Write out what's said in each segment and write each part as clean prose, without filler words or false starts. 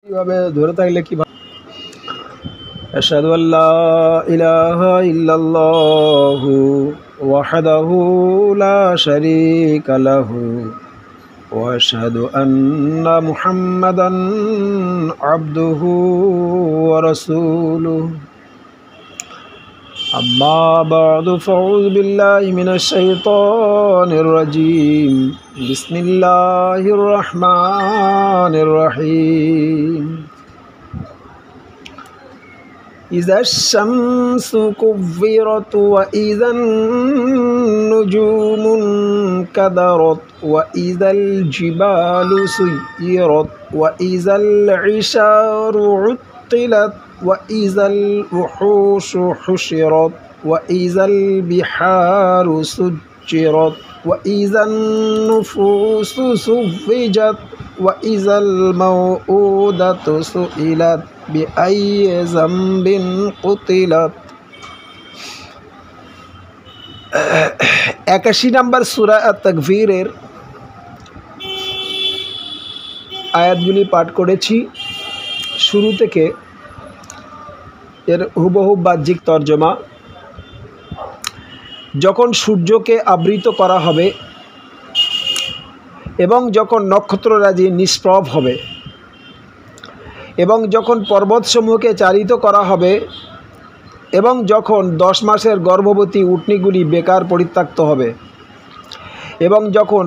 কিভাবে ধরে থাকলে কি আশহাদু আল্লা ইলাহা ইল্লাল্লাহু ওয়াহদাহু লা শারীকা লাহু ওয়া আশহাদু আন্না মুহাম্মাদান আবদুহু ওয়া রাসূলুহু আম্মা বা'দু ফাউযু বিল্লাহি মিনাশ শাইতানির রাজীম বিসমিল্লাহির রহমানির রহিম إذا الشمس كورت وإذا النجوم انكدرت وإذا الجبال سيرت وإذا العشار عطلت وإذا الوحوش حشرت وإذا البحار سجرت وإذا النفوس زوجت وإذا الموءودة سئلت بأي ذنب قتلت 81 নম্বর সূরা আত-তাকবীরের আয়াতগুলি পাঠ করেছি শুরু থেকে। এর হুবহু বাহ্যিক তর্জমা। যখন সূর্যকে আবৃত করা হবে এবং যখন নক্ষত্ররাজি নিষ্প্রভ হবে এবং যখন পর্বতসমূহকে চালিত করা হবে এবং যখন 10 মাসের গর্ভবতী উটনীগুলি বেকার পরিত্যক্ত হবে এবং যখন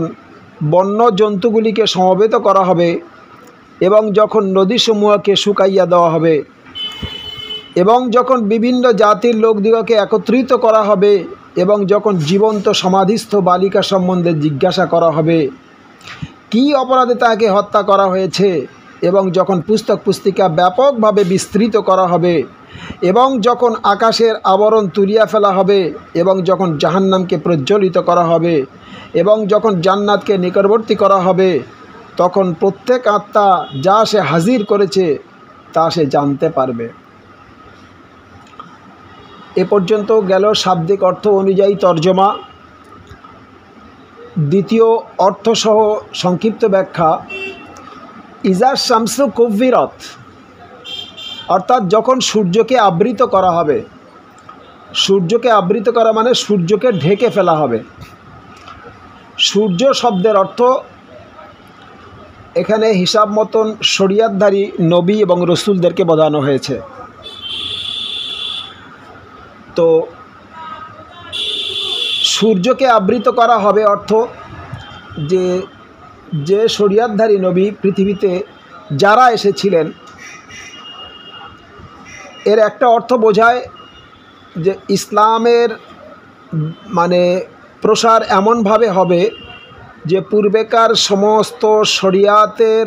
বন্য জন্তুগুলিকে সমবেত করা হবে এবং যখন নদীসমূহকে শুকাইয়া দেওয়া হবে এবং যখন বিভিন্ন জাতির লোকদিগকে একত্রিত করা হবে এবং যখন জীবন্ত সমাধিস্থ বালিকা সম্বন্ধে জিজ্ঞাসা করা হবে কি অপরাধে তাকে হত্যা করা হয়েছে এবং যখন পুস্তক পুস্তিকা ব্যাপকভাবে বিস্তৃত করা হবে এবং যখন আকাশের আবরণ তুলিয়া ফেলা হবে এবং যখন জাহান্নামকে প্রজ্বলিত করা হবে এবং যখন জান্নাতকে নিকটবর্তী করা হবে, তখন প্রত্যেক আত্মা যা সে হাজির করেছে তা সে জানতে পারবে। এ পর্যন্ত গেল শাব্দিক অর্থ অনুযায়ী তর্জমা। দ্বিতীয় অর্থসহ সংক্ষিপ্ত ব্যাখ্যা। ইজা শামসু কুব্বিরত, অর্থাৎ যখন সূর্যকে আবৃত করা হবে। সূর্যকে আবৃত করা মানে সূর্যকে ঢেকে ফেলা হবে। সূর্য শব্দের অর্থ এখানে হিসাব মতন শরিয়াতধারী নবী এবং রসুলদেরকে বোঝানো হয়েছে। তো সূর্যকে আবৃত করা হবে অর্থ যে শরিয়াতধারী নবী পৃথিবীতে যারা এসেছিলেন, এর একটা অর্থ বোঝায় যে ইসলামের মানে প্রসার এমনভাবে হবে যে পূর্বেকার সমস্ত শরিয়াতের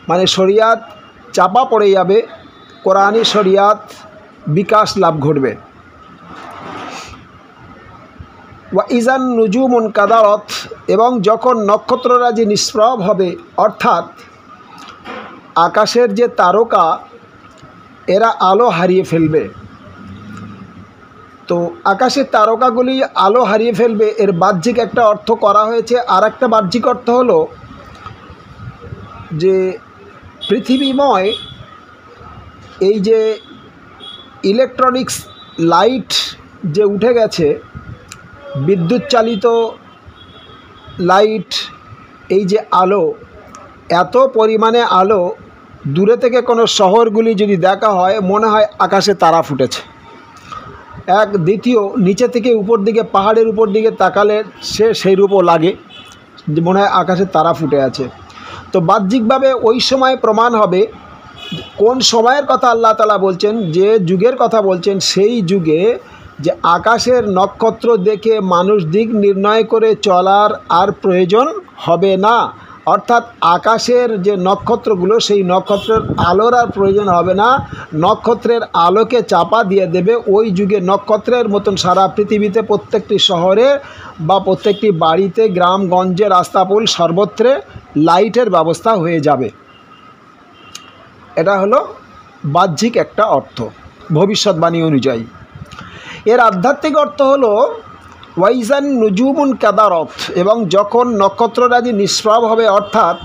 মানে শরিয়াত চাপা পড়ে যাবে, কোরআনী শরিয়াত বিকাশ লাভ ঘটবে। ওয়া ইজান নুজুমুন কাদারত, এবং যখন নক্ষত্ররাজি নিষ্প্রভ হবে, অর্থাৎ আকাশের যে তারকা এরা আলো হারিয়ে ফেলবে। তো আকাশের তারকাগুলি আলো হারিয়ে ফেলবে, এর বাহ্যিক একটা অর্থ করা হয়েছে। আর একটা বাহ্যিক অর্থ হলো যে পৃথিবীময় এই যে ইলেকট্রনিক্স লাইট যে উঠে গেছে, বিদ্যুৎ চালিত লাইট, এই যে আলো, এত পরিমাণে আলো, দূরে থেকে কোনো শহরগুলি যদি দেখা হয় মনে হয় আকাশে তারা ফুটেছে। এক দ্বিতীয় নিচে থেকে উপর দিকে পাহাড়ের উপর দিকে তাকালে সেই রূপও লাগে, যে মনে হয় আকাশে তারা ফুটে আছে। তো বাহ্যিকভাবে ওই সময় প্রমাণ হবে কোন সময়ের কথা আল্লাহ তাআলা বলছেন, যে যুগের কথা বলছেন, সেই যুগে যে আকাশের নক্ষত্র দেখে মানুষ দিক নির্ণয় করে চলার আর প্রয়োজন হবে না। অর্থাৎ আকাশের যে নক্ষত্রগুলো, সেই নক্ষত্রের আলোর আর প্রয়োজন হবে না, নক্ষত্রের আলোকে চাপা দিয়ে দেবে। ওই যুগে নক্ষত্রের মতন সারা পৃথিবীতে প্রত্যেকটি শহরে বা প্রত্যেকটি বাড়িতে, গ্রামগঞ্জে, রাস্তাপুল সর্বত্রে লাইটের ব্যবস্থা হয়ে যাবে। এটা হলো বাহ্যিক একটা অর্থ ভবিষ্যৎবাণী অনুযায়ী। এর আধ্যাত্মিক অর্থ হলো ওয়াইজান নুজুমুন কাদারত, এবং যখন নক্ষত্ররাজি নিষ্প্রভ হবে, অর্থাৎ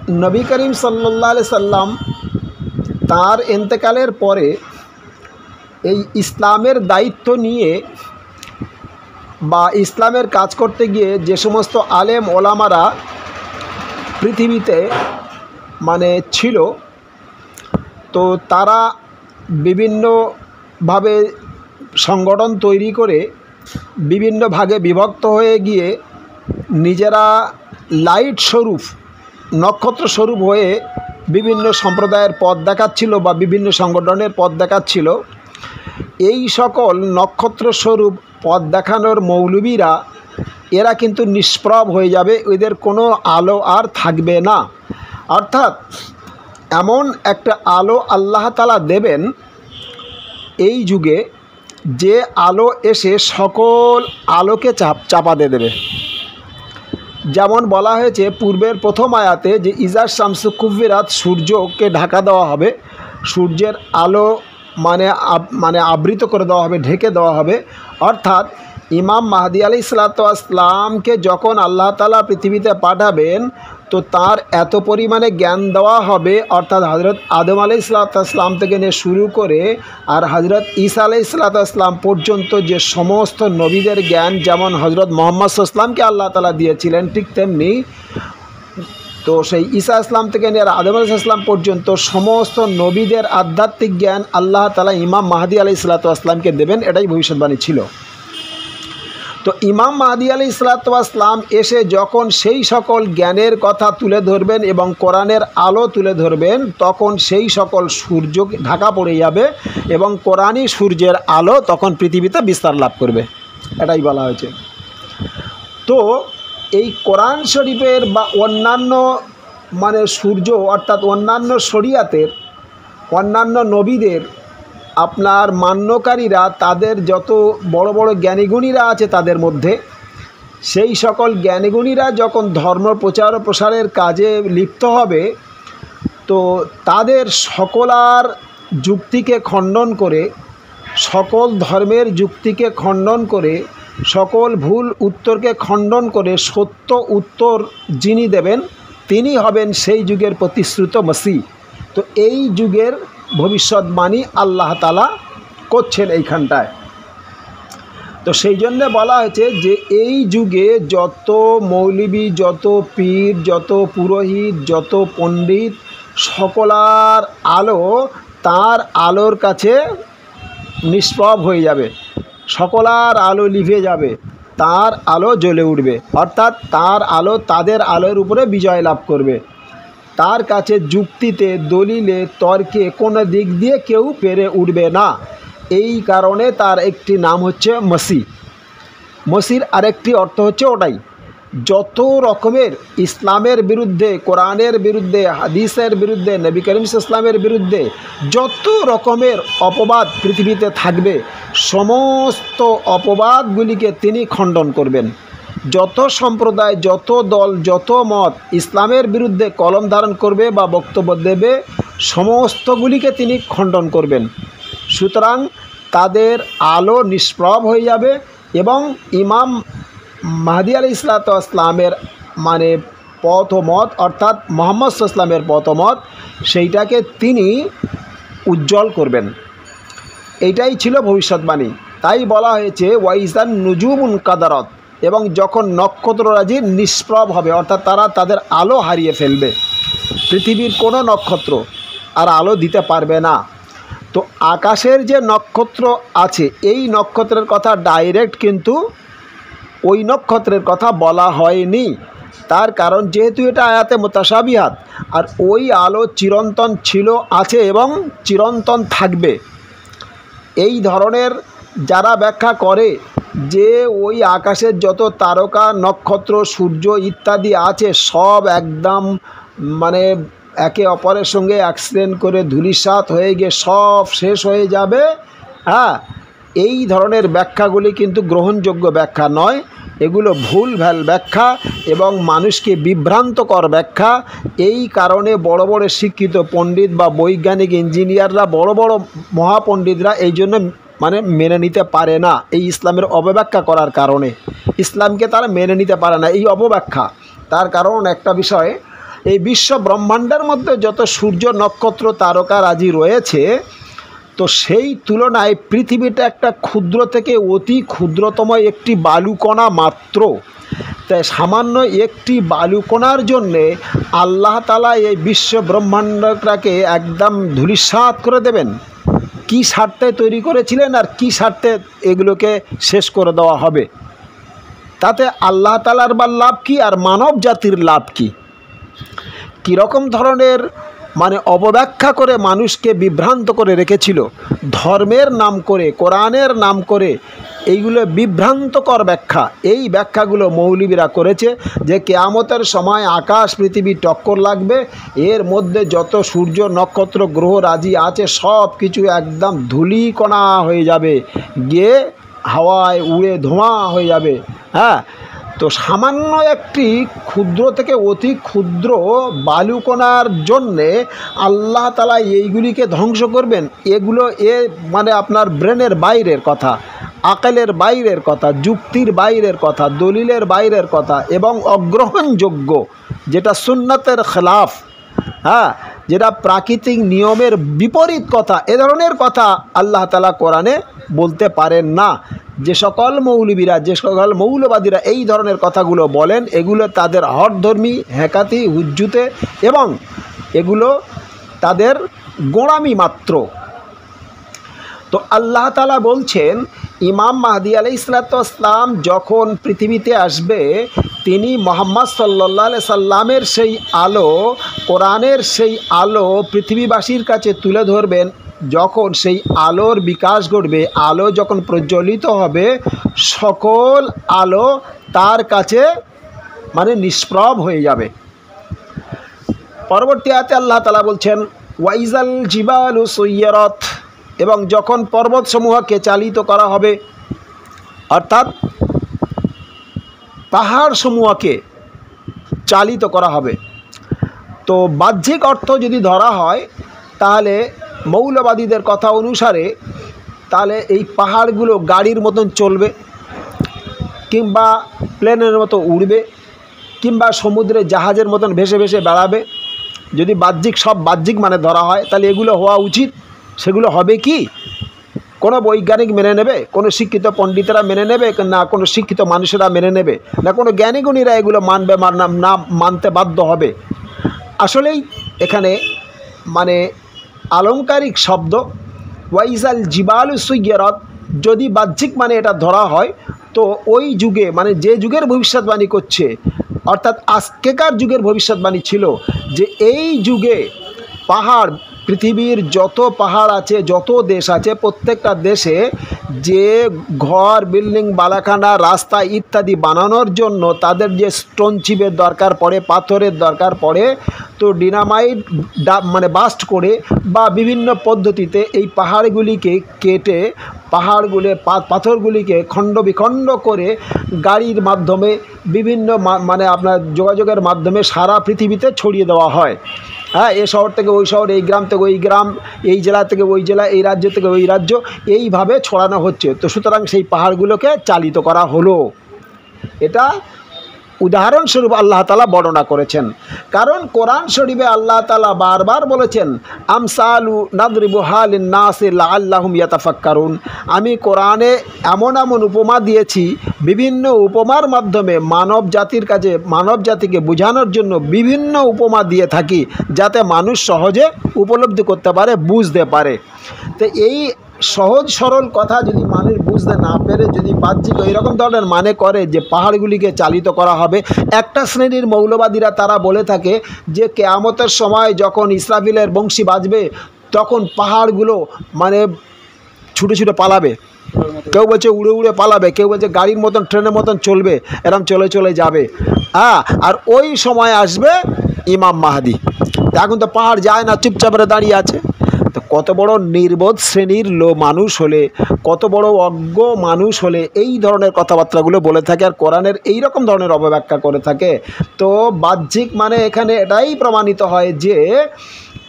নবী করিম সাল্লাল্লাহু আলাইহি সাল্লাম তার ইন্তেকালের পরে এই ইসলামের দায়িত্ব নিয়ে বা ইসলামের কাজ করতে গিয়ে যে সমস্ত আলেম ওলামারা পৃথিবীতে ছিল, তো তারা বিভিন্নভাবে সংগঠন তৈরি করে বিভিন্ন ভাগে বিভক্ত হয়ে গিয়ে নিজেরা লাইট স্বরূপ, নক্ষত্র স্বরূপ হয়ে বিভিন্ন সম্প্রদায়ের পথ দেখাচ্ছিল বা বিভিন্ন সংগঠনের পথ দেখাচ্ছিল। এই সকল নক্ষত্র স্বরূপ পথ দেখানোর মৌলবীরা এরা কিন্তু নিষ্প্রভ হয়ে যাবে, এদের কোনো আলো আর থাকবে না। অর্থাৎ এমন একটা আলো আল্লাহ তাআলা দেবেন এই যুগে, যে আলো এসে সকল আলোকে চাপা দিয়ে দেবে। যেমন বলা হয়েছে পূর্বের প্রথম আয়াতে যে ইজা শামসু কুব্বিরাত, সূর্যকে ঢাকা দেওয়া হবে, সূর্যের আলো আবৃত করে দেওয়া হবে, ঢেকে দেওয়া হবে। অর্থাৎ ইমাম মাহদী আলাইহিস সালাতু ওয়াস সালামকে যখন আল্লাহ তাআলা পৃথিবীতে পাঠাবেন, তো তার এত পরিমাণে জ্ঞান দেওয়া হবে, অর্থাৎ হযরত আদম আলাইহিস সালাতু ওয়াস সালাম থেকে নিয়ে শুরু করে আর হযরত ঈসা আলাইহিস সালাতু ওয়াস সালাম পর্যন্ত যে সমস্ত নবীদের জ্ঞান, যেমন হযরত মুহাম্মদ সাল্লাল্লাহু আলাইহি ওয়াসাল্লামকে আল্লাহ তাআলা দিয়েছিলেন, ঠিক তেমনি তো সেই ঈসা ইসলাম থেকে নিয়ে আর আদম আলাইহিস সালাম পর্যন্ত সমস্ত নবীদের আধ্যাত্মিক জ্ঞান আল্লাহ তাআলা ইমাম মাহদী আলাইহিস সালাতু ওয়াস সালামকে দেবেন, এটাই ভবিষ্যৎবাণী ছিল। তো ইমাম মাহদী আলাইহিস সালাতু ওয়াস সালাম এসে যখন সেই সকল জ্ঞানের কথা তুলে ধরবেন এবং কোরআনের আলো তুলে ধরবেন, তখন সেই সকল সূর্য ঢাকা পড়ে যাবে এবং কোরআনই সূর্যের আলো তখন পৃথিবীতে বিস্তার লাভ করবে, এটাই বলা হয়েছে। তো এই কোরআন শরীফের বা অন্যান্য সূর্য, অর্থাৎ অন্যান্য শরিয়াতের অন্যান্য নবীদের আপনার মান্যকারীরা, তাদের যত বড় বড় জ্ঞানীগুণীরা আছে তাদের মধ্যে, সেই সকল জ্ঞানীগুণীরা যখন ধর্ম প্রচার ও প্রসারের কাজে লিপ্ত হবে, তো তাদের সকলার যুক্তিকে খণ্ডন করে, সকল ধর্মের যুক্তিকে খণ্ডন করে, সকল ভুল উত্তরকে খণ্ডন করে সত্য উত্তর যিনি দেবেন তিনি হবেন সেই যুগের প্রতিশ্রুত মসিহ। তো এই যুগের ভবিষ্যৎবাণী আল্লাহ তাআলা করছেন এইখানটায়। তো সেই জন্যে বলা হয়েছে যে এই যুগে যত মৌলবী, যত পীর, যত পুরোহিত, যত পণ্ডিত, সকলার আলো তার আলোর কাছে নিষ্প্রভ হয়ে যাবে, সকলার আলো লিভে যাবে, তার আলো জ্বলে উঠবে। অর্থাৎ তার আলো তাদের আলোর উপরে বিজয় লাভ করবে। তার কাছে যুক্তিতে, দলিলে, তর্কে কোনো দিক দিয়ে কেউ পেরে উঠবে না। এই কারণে তার একটি নাম হচ্ছে মসিহ। মসিহর আরেকটি অর্থ হচ্ছে ওটাই, যত রকমের ইসলামের বিরুদ্ধে, কোরআনের বিরুদ্ধে, হাদিসের বিরুদ্ধে, নবী করিম সাল্লাল্লাহু আলাইহি ওয়াসাল্লামের বিরুদ্ধে যত রকমের অপবাদ পৃথিবীতে থাকবে, সমস্ত অপবাদগুলিকে তিনি খণ্ডন করবেন। যত সম্প্রদায়, যত দল, যত মত ইসলামের বিরুদ্ধে কলম ধারণ করবে বা বক্তব্য দেবে, সমস্তগুলিকে তিনি খণ্ডন করবেন। সুতরাং তাদের আলো নিষ্প্রভ হয়ে যাবে এবং ইমাম মাহদী আলাইহিস সালাতু ওয়াস সালামের পথ ও মত, অর্থাৎ মুহাম্মদ সাল্লাল্লাহু আলাইহি ওয়াসাল্লামের পথ ও মত, সেইটাকে তিনি উজ্জ্বল করবেন। এইটাই ছিল ভবিষ্যৎবাণী। তাই বলা হয়েছে ওয়াইজান নুজুমুন কাদারত, এবং যখন নক্ষত্ররাজি নিষ্প্রভ হবে, অর্থাৎ তারা তাদের আলো হারিয়ে ফেলবে, পৃথিবীর কোনো নক্ষত্র আর আলো দিতে পারবে না। তো আকাশের যে নক্ষত্র আছে, এই নক্ষত্রের কথা ডাইরেক্ট কিন্তু ওই নক্ষত্রের কথা বলা হয়নি। তার কারণ যেহেতু এটা আয়াতে মুতাশাবিহাত, আর ওই আলো চিরন্তন ছিল, আছে এবং চিরন্তন থাকবে। এই ধরনের যারা ব্যাখ্যা করে যে ওই আকাশের যত তারকা, নক্ষত্র, সূর্য ইত্যাদি আছে সব একদম একে অপরের সঙ্গে অ্যাক্সিডেন্ট করে ধূলিসাৎ হয়ে গিয়ে সব শেষ হয়ে যাবে, এই ধরনের ব্যাখ্যাগুলি কিন্তু গ্রহণযোগ্য ব্যাখ্যা নয়। এগুলো ভুলভাল ব্যাখ্যা এবং মানুষকে বিভ্রান্তকর ব্যাখ্যা। এই কারণে বড় বড় শিক্ষিত পণ্ডিত বা বৈজ্ঞানিক, ইঞ্জিনিয়াররা, বড় বড় মহাপণ্ডিতরা এই জন্য মেনে নিতে পারে না, এই ইসলামের অপব্যাখ্যা করার কারণে। ইসলামকে তারা মেনে নিতে পারে না, এই অপব্যাখ্যা। তার কারণ একটা বিষয়, এই বিশ্ব ব্রহ্মাণ্ডের মধ্যে যত সূর্য নক্ষত্র তারকারাজি রয়েছে, তো সেই তুলনায় পৃথিবীটা একটা ক্ষুদ্র থেকে অতি ক্ষুদ্রতম একটি বালুকণা মাত্র। তাই সামান্য একটি বালুকণার জন্যে আল্লাহ তাআলা এই বিশ্ব ব্রহ্মাণ্ডটাকে একদম ধূলিসাৎ করে দেবেন। কী স্বার্থে তৈরি করেছিলেন আর কী স্বার্থে এগুলোকে শেষ করে দেওয়া হবে, তাতে আল্লাহ তাআলার বা লাভ কী আর মানব জাতির লাভ কী? কীরকম ধরনের অপব্যাখ্যা করে মানুষকে বিভ্রান্ত করে রেখেছিল ধর্মের নাম করে, কোরআনের নাম করে। এইগুলো বিভ্রান্তকর ব্যাখ্যা। এই ব্যাখ্যাগুলো মৌলবীরা করেছে যে কিয়ামতের সময় আকাশ পৃথিবী টক্কর লাগবে, এর মধ্যে যত সূর্য নক্ষত্র গ্রহ রাজি আছে সব কিছু একদম ধূলিকণা হয়ে যাবে, গিয়ে হাওয়ায় উড়ে ধোঁয়া হয়ে যাবে। হ্যাঁ, তো সামান্য একটি ক্ষুদ্র থেকে অতি ক্ষুদ্র বালুকণার জন্যে আল্লাহ তাআলা এইগুলিকে ধ্বংস করবেন? এগুলো আপনার ব্রেনের বাইরের কথা, আকেলের বাইরের কথা, যুক্তির বাইরের কথা, দলিলের বাইরের কথা এবং অগ্রহণযোগ্য, যেটা সুন্নাতের খেলাফ, হ্যাঁ, যেটা প্রাকৃতিক নিয়মের বিপরীত কথা। এ ধরনের কথা আল্লাহ তাআলা কোরআনে বলতে পারেন না। যে সকল মৌলবীরা, যে সকল মৌলবাদীরা এই ধরনের কথাগুলো বলেন, এগুলো তাদের হঠধর্মী, হ্যাকাতি, হুজ্জুতে এবং এগুলো তাদের গোঁড়ামি মাত্র। তো আল্লাহ তাআলা বলছেন, ইমাম মাহদী আলাইহিসসালাম যখন পৃথিবীতে আসবে, তিনি মুহাম্মদ সাল্লাল্লাহু আলাইহি সাল্লামের সেই আলো, কোরআনের সেই আলো পৃথিবীবাসীর কাছে তুলে ধরবেন। যখন সেই আলোর বিকাশ ঘটবে, আলো যখন প্রজ্বলিত হবে, সকল আলো তার কাছে নিষ্প্রভ হয়ে যাবে। পরবর্তী আয়াতে আল্লাহ তাআলা বলছেন, ওয়াইজাল জিবালু সুয়্যিরাত, এবং যখন পর্বতসমূহকে চালিত করা হবে, অর্থাৎ পাহাড়সমূহকে চালিত করা হবে। তো বাহ্যিক অর্থ যদি ধরা হয়, তাহলে মৌলবাদীদের কথা অনুসারে তাহলে এই পাহাড়গুলো গাড়ির মতন চলবে, কিংবা প্লেনের মতো উড়বে, কিংবা সমুদ্রে জাহাজের মতন ভেসে ভেসে বেড়াবে। যদি সব বাহ্যিক ধরা হয়, তাহলে এগুলো হওয়া উচিত। সেগুলো হবে কি? কোনো বৈজ্ঞানিক মেনে নেবে? কোনো শিক্ষিত পণ্ডিতেরা মেনে নেবে? না কোনো শিক্ষিত মানুষেরা মেনে নেবে? না কোনো জ্ঞানীগুণীরা এগুলো মানবে না মানতে বাধ্য হবে? আসলেই এখানে আলংকারিক শব্দ ওয়াইজাল জিবালু সুয়্যিরাত, যদি বাহ্যিক এটা ধরা হয়, তো ওই যুগে যে যুগের ভবিষ্যৎবাণী করছে, অর্থাৎ আজকেকার যুগের ভবিষ্যৎবাণী ছিল যে এই যুগে পাহাড়, পৃথিবীর যত পাহাড় আছে, যত দেশ আছে, প্রত্যেকটা দেশে যে ঘর, বিল্ডিং, বালাখানা, রাস্তা ইত্যাদি বানানোর জন্য তাদের যে স্টোন চিপের দরকার পড়ে, পাথরের দরকার পড়ে, তো ডিনামাইট বাস্ট করে বা বিভিন্ন পদ্ধতিতে এই পাহাড়গুলিকে কেটে, পাথরগুলিকে খণ্ড বিখণ্ড করে গাড়ির মাধ্যমে বিভিন্ন আপনার যোগাযোগের মাধ্যমে সারা পৃথিবীতে ছড়িয়ে দেওয়া হয়। হ্যাঁ, এ শহর থেকে ওই শহর, এই গ্রাম থেকে ওই গ্রাম, এই জেলা থেকে ওই জেলা, এই রাজ্য থেকে ওই রাজ্য, এইভাবে ছড়ানো হচ্ছে। তো সুতরাং সেই পাহাড়গুলোকে চালিত করা হলো। এটা উদাহরণস্বরূপ আল্লাহ তাআলা বর্ণনা করেছেন। কারণ কোরআন শরীফে আল্লাহ তাআলা বারবার বলেছেন, আমসালু নাদরিবুহা লিন-নাসি লাআল্লাহুম ইয়াতাফাক্কারুন। আমি কোরআনে এমন এমন উপমা দিয়েছি, বিভিন্ন উপমার মাধ্যমে মানব জাতিকে বোঝানোর জন্য বিভিন্ন উপমা দিয়ে থাকি, যাতে মানুষ সহজে উপলব্ধি করতে পারে, বুঝতে পারে। তো এই সহজ সরল কথা যদি মানুষ বুঝতে না পেরে যদি বাহ্যিক এইরকম ধরনের করে যে পাহাড়গুলিকে চালিত করা হবে, একটা শ্রেণীর মৌলবাদীরা তারা বলে থাকে যে কিয়ামতের সময় যখন ইসরাফিলের বংশী বাজবে, তখন পাহাড়গুলো ছুটে ছুটে পালাবে। কেউ বলছে উড়ে উড়ে পালাবে, কেউ বলছে গাড়ির মতন, ট্রেনের মতন চলবে, এরম চলে চলে যাবে। আর ওই সময় আসবে ইমাম মাহদী। এখন তো পাহাড় যায় না, চুপচাপ দাঁড়িয়ে আছে। তো কত বড় নির্বোধ শ্রেণীর মানুষ হলে, কত বড় অজ্ঞ মানুষ হলে এই ধরনের কথাবার্তাগুলো বলে থাকে আর কোরআনের এই রকম ধরনের অপব্যাখ্যা করে থাকে। তো বাহ্যিক এখানে এটাই প্রমাণিত হয় যে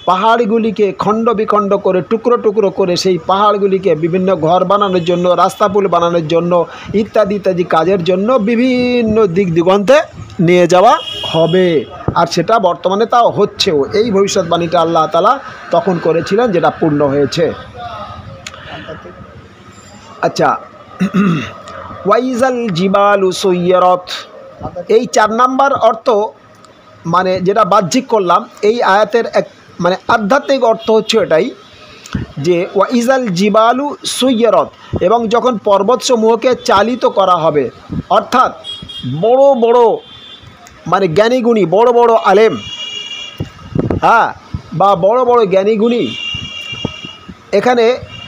পাহাড়গুলিকে খণ্ড বিখণ্ড করে, টুকরো টুকরো করে সেই পাহাড়গুলিকে বিভিন্ন ঘর বানানোর জন্য, রাস্তা পুল বানানোর জন্য, ইত্যাদি ইত্যাদি কাজের জন্য বিভিন্ন দিক দিগন্তে নিয়ে যাওয়া হবে। আর সেটা বর্তমানে তাও হচ্ছেও। এই ভবিষ্যৎবাণীটা আল্লাহ তাআলা তখন করেছিলেন, যেটা পূর্ণ হয়েছে। আচ্ছা, ওয়াইজাল জিবালু সুইয়্যারাত, এই 4 নাম্বার অর্থ মানে যেটা বাহ্যিক করলাম, এই আয়াতের এক মানে আধ্যাত্মিক অর্থ হচ্ছে এটাই যে ওয়াইজাল জিবালু সুইয়্যারাত, এবং যখন পর্বতসমূহকে চালিত করা হবে, অর্থাৎ বড় বড় মানে জ্ঞানীগুণী, বড় বড় আলেম, হ্যাঁ, বা বড় বড় জ্ঞানীগুণী, এখানে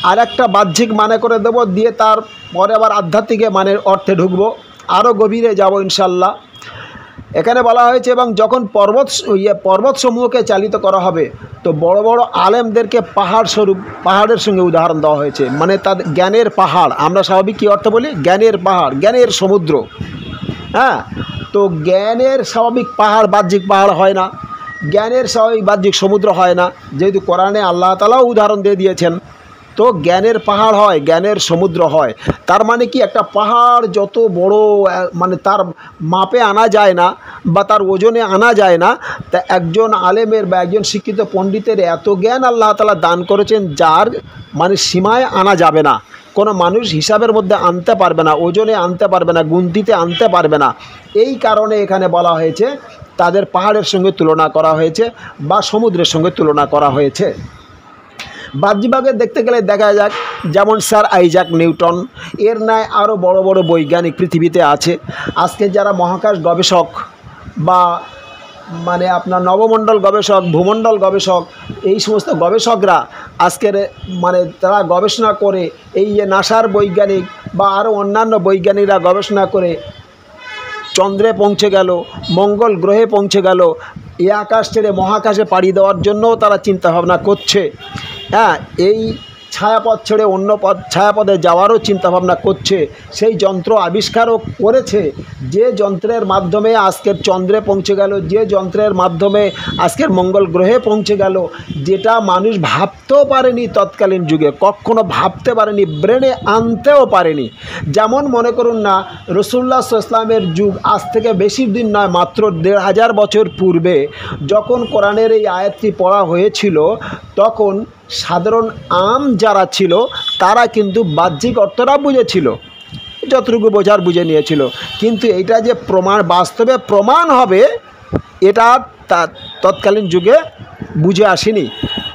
আর একটা বাহ্যিক মানে করে দেব, দিয়ে তার পরে আবার আধ্যাত্মিক মানের অর্থে ঢুকবো, আরও গভীরে যাব ইনশাল্লাহ। এখানে বলা হয়েছে এবং যখন পর্বতসমূহকে চালিত করা হবে, তো বড় বড় আলেমদেরকে পাহাড় স্বরূপ, পাহাড়ের সঙ্গে উদাহরণ দেওয়া হয়েছে, মানে তাদের জ্ঞানের পাহাড়। আমরা স্বাভাবিক কী অর্থ বলি? জ্ঞানের পাহাড়, জ্ঞানের সমুদ্র। হ্যাঁ, তো জ্ঞানের স্বাভাবিক পাহাড় বাহ্যিক পাহাড় হয় না, জ্ঞানের স্বাভাবিক বাহ্যিক সমুদ্র হয় না, যেহেতু কোরআনে আল্লাহ তাআলাও উদাহরণ দিয়ে দিয়েছেন। তো জ্ঞানের পাহাড় হয়, জ্ঞানের সমুদ্র হয়। তার মানে কি, একটা পাহাড় যত বড়, মানে তার মাপে আনা যায় না বা তার ওজনে আনা যায় না, তা একজন আলেমের বা একজন শিক্ষিত পণ্ডিতের এত জ্ঞান আল্লাহ তাআলা দান করেছেন, যার মানে সীমায় আনা যাবে না, কোনো মানুষ হিসাবের মধ্যে আনতে পারবে না, ওজনে আনতে পারবে না, গুনতিতে আনতে পারবে না। এই কারণে এখানে বলা হয়েছে তাদের পাহাড়ের সঙ্গে তুলনা করা হয়েছে বা সমুদ্রের সঙ্গে তুলনা করা হয়েছে। বাহ্যিকভাবে দেখতে গেলে দেখা যাক, যেমন স্যার আইজাক নিউটন, এর ন্যায় আরও বড় বড় বৈজ্ঞানিক পৃথিবীতে আছে। আজকে যারা মহাকাশ গবেষক বা মানে আপনার নবমণ্ডল গবেষক, ভূমণ্ডল গবেষক, এই সমস্ত গবেষকরা আজকের মানে তারা গবেষণা করে, এই যে নাসার বৈজ্ঞানিক বা আরও অন্যান্য বৈজ্ঞানিকরা গবেষণা করে চন্দ্রে পৌঁছে গেল, মঙ্গল গ্রহে পৌঁছে গেল, এই আকাশ ছেড়ে মহাকাশে পাড়ি দেওয়ার জন্যও তারা চিন্তাভাবনা করছে। হ্যাঁ, এই ছায়াপথ ছেড়ে অন্য ছায়াপথে যাওয়ারও চিন্তাভাবনা করছে। সেই যন্ত্র আবিষ্কারও করেছে, যে যন্ত্রের মাধ্যমে আজকের চন্দ্রে পৌঁছে গেল, যে যন্ত্রের মাধ্যমে আজকের মঙ্গল গ্রহে পৌঁছে গেল, যেটা মানুষ ভাবতেও পারেনি তৎকালীন যুগে, কখনো ভাবতে পারেনি, ব্রেনে আনতেও পারেনি। যেমন মনে করুন না, রাসূলুল্লাহ সাল্লাল্লাহু আলাইহি ওয়াসাল্লামের যুগ আজ থেকে বেশি দিন নয়, মাত্র ১৫০০ বছর পূর্বে যখন কোরআনের এই আয়াতটি পড়া হয়েছিল, তখন সাধারণ আম যারা ছিল তারা কিন্তু বাহ্যিক অর্থটা বুঝেছিল, যতটুকু বোঝার বুঝে নিয়েছিল। কিন্তু এটা যে প্রমাণ, বাস্তবে প্রমাণ হবে, এটা তৎকালীন যুগে বুঝে আসেনি।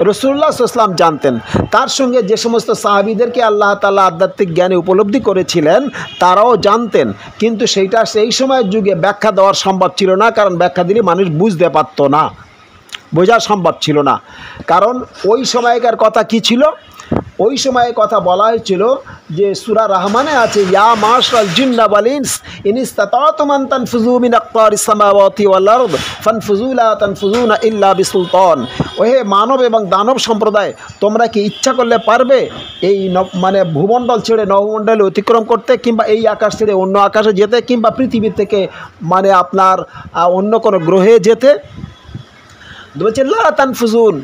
রাসূলুল্লাহ সাল্লাল্লাহু আলাইহি ওয়াসাল্লাম জানতেন, তার সঙ্গে যে সমস্ত সাহাবীদেরকে আল্লাহ তাআলা আধ্যাত্মিক জ্ঞানে উপলব্ধি করেছিলেন তারাও জানতেন, কিন্তু সেইটা সেই সময়ের যুগে ব্যাখ্যা দেওয়ার সম্ভব ছিল না, কারণ ব্যাখ্যা দিলে মানুষ বুঝতে পারতো না, বোঝা সম্ভব ছিল না। কারণ ওই সময়কার কথা কি ছিল, ওই সময়ের কথা বলা হয়েছিল যে সূরা রহমানে আছে, ইয়া মাশরাল জিন্না ওয়াল ইনস ইন ইসতাতাতুম আন তানফুযু মিন আকতারিস সামাওয়াতি ওয়াল আরদ ফানফুযু লা তানফুযুনা ইল্লা বিসুলতান। ওহে মানব এবং দানব সম্প্রদায়, তোমরা কি ইচ্ছা করলে পারবে এই মানে ভূমণ্ডল ছেড়ে নবমণ্ডলে অতিক্রম করতে, কিংবা এই আকাশ ছেড়ে অন্য আকাশে যেতে, কিংবা পৃথিবী থেকে মানে আপনার অন্য কোনো গ্রহে যেতে? বলছে লা তানফুজুন,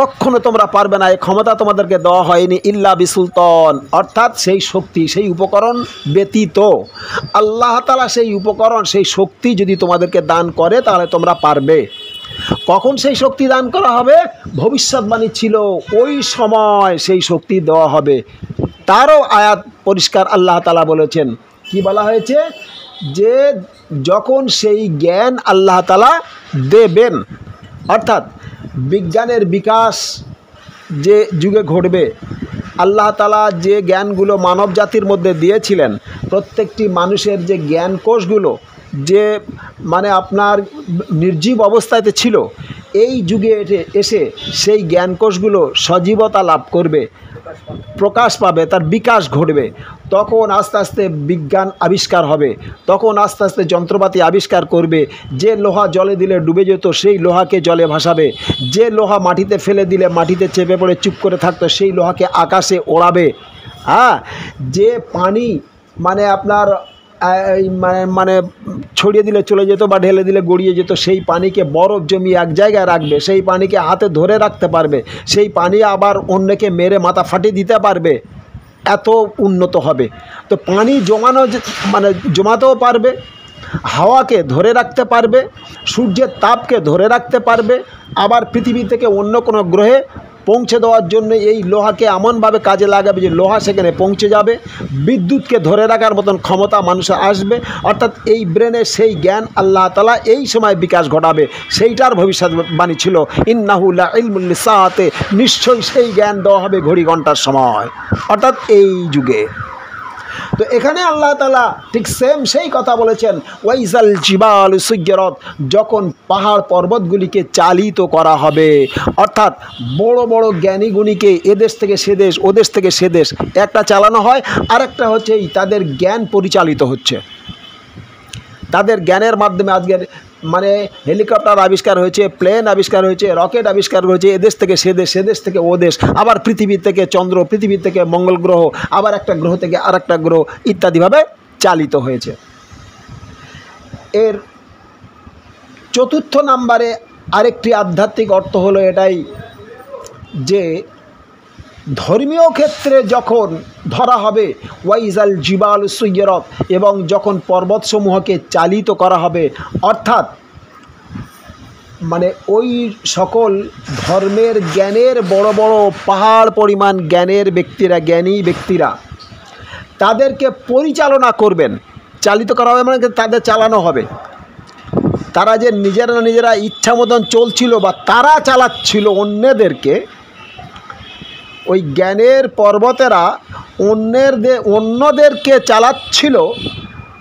কখনো তোমরা পারবে না, এই ক্ষমতা তোমাদেরকে দেওয়া হয়নি, ইল্লা বিসুলতান, অর্থাৎ সেই শক্তি, সেই উপকরণ ব্যতীত। আল্লাহ তাআলা সেই উপকরণ, সেই শক্তি যদি তোমাদেরকে দান করে তাহলে তোমরা পারবে। কখন সেই শক্তি দান করা হবে? ভবিষ্যৎবাণী ছিল ওই সময় সেই শক্তি দেওয়া হবে। তারও আয়াত পরিষ্কার আল্লাহ তাআলা বলেছেন, কি বলা হয়েছে? যে যখন সেই জ্ঞান আল্লাহ তাআলা দেবেন, অর্থাৎ বিজ্ঞানের বিকাশ যে যুগে ঘটবে, আল্লাহ তাআলা যে জ্ঞানগুলো মানব জাতির মধ্যে দিয়েছিলেন, প্রত্যেকটি মানুষের যে জ্ঞান কোষগুলো যে মানে আপনার নির্জীব অবস্থাতে ছিল, এই যুগে এসে সেই জ্ঞান কোষগুলো সজীবতা লাভ করবে, প্রকাশ পাবে, তার বিকাশ ঘটবে। তখন আস্তে আস্তে বিজ্ঞান আবিষ্কার হবে, তখন আস্তে আস্তে যন্ত্রপাতি আবিষ্কার করবে। যে লোহা জলে দিলে ডুবে যেত সেই লোহাকে জলে ভাসাবে, যে লোহা মাটিতে ফেলে দিলে মাটিতে চেপে পড়ে চুপ করে থাকতো সেই লোহাকে আকাশে ওড়াবে। হ্যাঁ, যে পানি মানে আপনার মানে ছড়িয়ে দিলে চলে যেত বা ঢেলে দিলে গড়িয়ে যেত, সেই পানিকে বরফ জমিয়ে এক জায়গায় রাখবে, সেই পানিকে হাতে ধরে রাখতে পারবে, সেই পানি আবার অন্যকে মেরে মাথা ফাটিয়ে দিতে পারবে, এত উন্নত হবে। তো পানি জমানো মানে জমাতেও পারবে, হাওয়াকে ধরে রাখতে পারবে, সূর্যের তাপকে ধরে রাখতে পারবে, আবার পৃথিবী থেকে অন্য কোনো গ্রহে পৌঁছে দেওয়ার জন্য এই লোহাকে এমনভাবে কাজে লাগাবে যে লোহা সেখানে পৌঁছে যাবে, বিদ্যুৎকে ধরে রাখার মতন ক্ষমতা মানুষের আসবে। অর্থাৎ এই ব্রেনের সেই জ্ঞান আল্লাহ তাআলা এই সময় বিকাশ ঘটাবে, সেইটার ভবিষ্যৎবাণী ছিল ইন্নাহু লা ইলমুল লিসাআতে, নিশ্চয়ই সেই জ্ঞান দেওয়া হবে ঘড়ি ঘন্টার সময়, অর্থাৎ এই যুগে। তো এখানে আল্লাহ তাআলা ঠিক সেম সেই কথা বলেছেন, ওয়াইজাল জিবাল সুয়্যিরাত, যখন পাহাড় পর্বতগুলিকে চালিত করা হবে, অর্থাৎ বড় বড় জ্ঞানী গুণীকে এদেশ থেকে সে দেশ, ওদেশ থেকে সে দেশ একটা চালানো হয়, আরেকটা হচ্ছে এই তাদের জ্ঞান পরিচালিত হচ্ছে, তাদের জ্ঞানের মাধ্যমে আজকের মানে হেলিকপ্টার আবিষ্কার হয়েছে, প্লেন আবিষ্কার হয়েছে, রকেট আবিষ্কার হয়েছে, এদেশ থেকে সে দেশ, সে দেশ থেকে ও দেশ, আবার পৃথিবী থেকে চন্দ্র, পৃথিবী থেকে মঙ্গল গ্রহ, আবার একটা গ্রহ থেকে আরেকটা গ্রহ ইত্যাদিভাবে চালিত হয়েছে। এর চতুর্থ নাম্বারে আরেকটি আধ্যাত্মিক অর্থ হলো এটাই যে ধর্মীয় ক্ষেত্রে যখন ধরা হবে ওয়াইজাল জিবাল সুয়্যিরাত, এবং যখন পর্বতসমূহকে চালিত করা হবে, অর্থাৎ মানে ওই সকল ধর্মের জ্ঞানের বড় বড় পাহাড় পরিমাণ জ্ঞানের ব্যক্তিরা, জ্ঞানী ব্যক্তিরা তাদেরকে পরিচালনা করবেন, চালিত করা হবে মানে তাদের চালানো হবে। তারা যে নিজেরা ইচ্ছা মতন চলছিল বা তারা চালাচ্ছিল অন্যদেরকে, ওই জ্ঞানের পর্বতেরা অন্যদেরকে চালাচ্ছিল।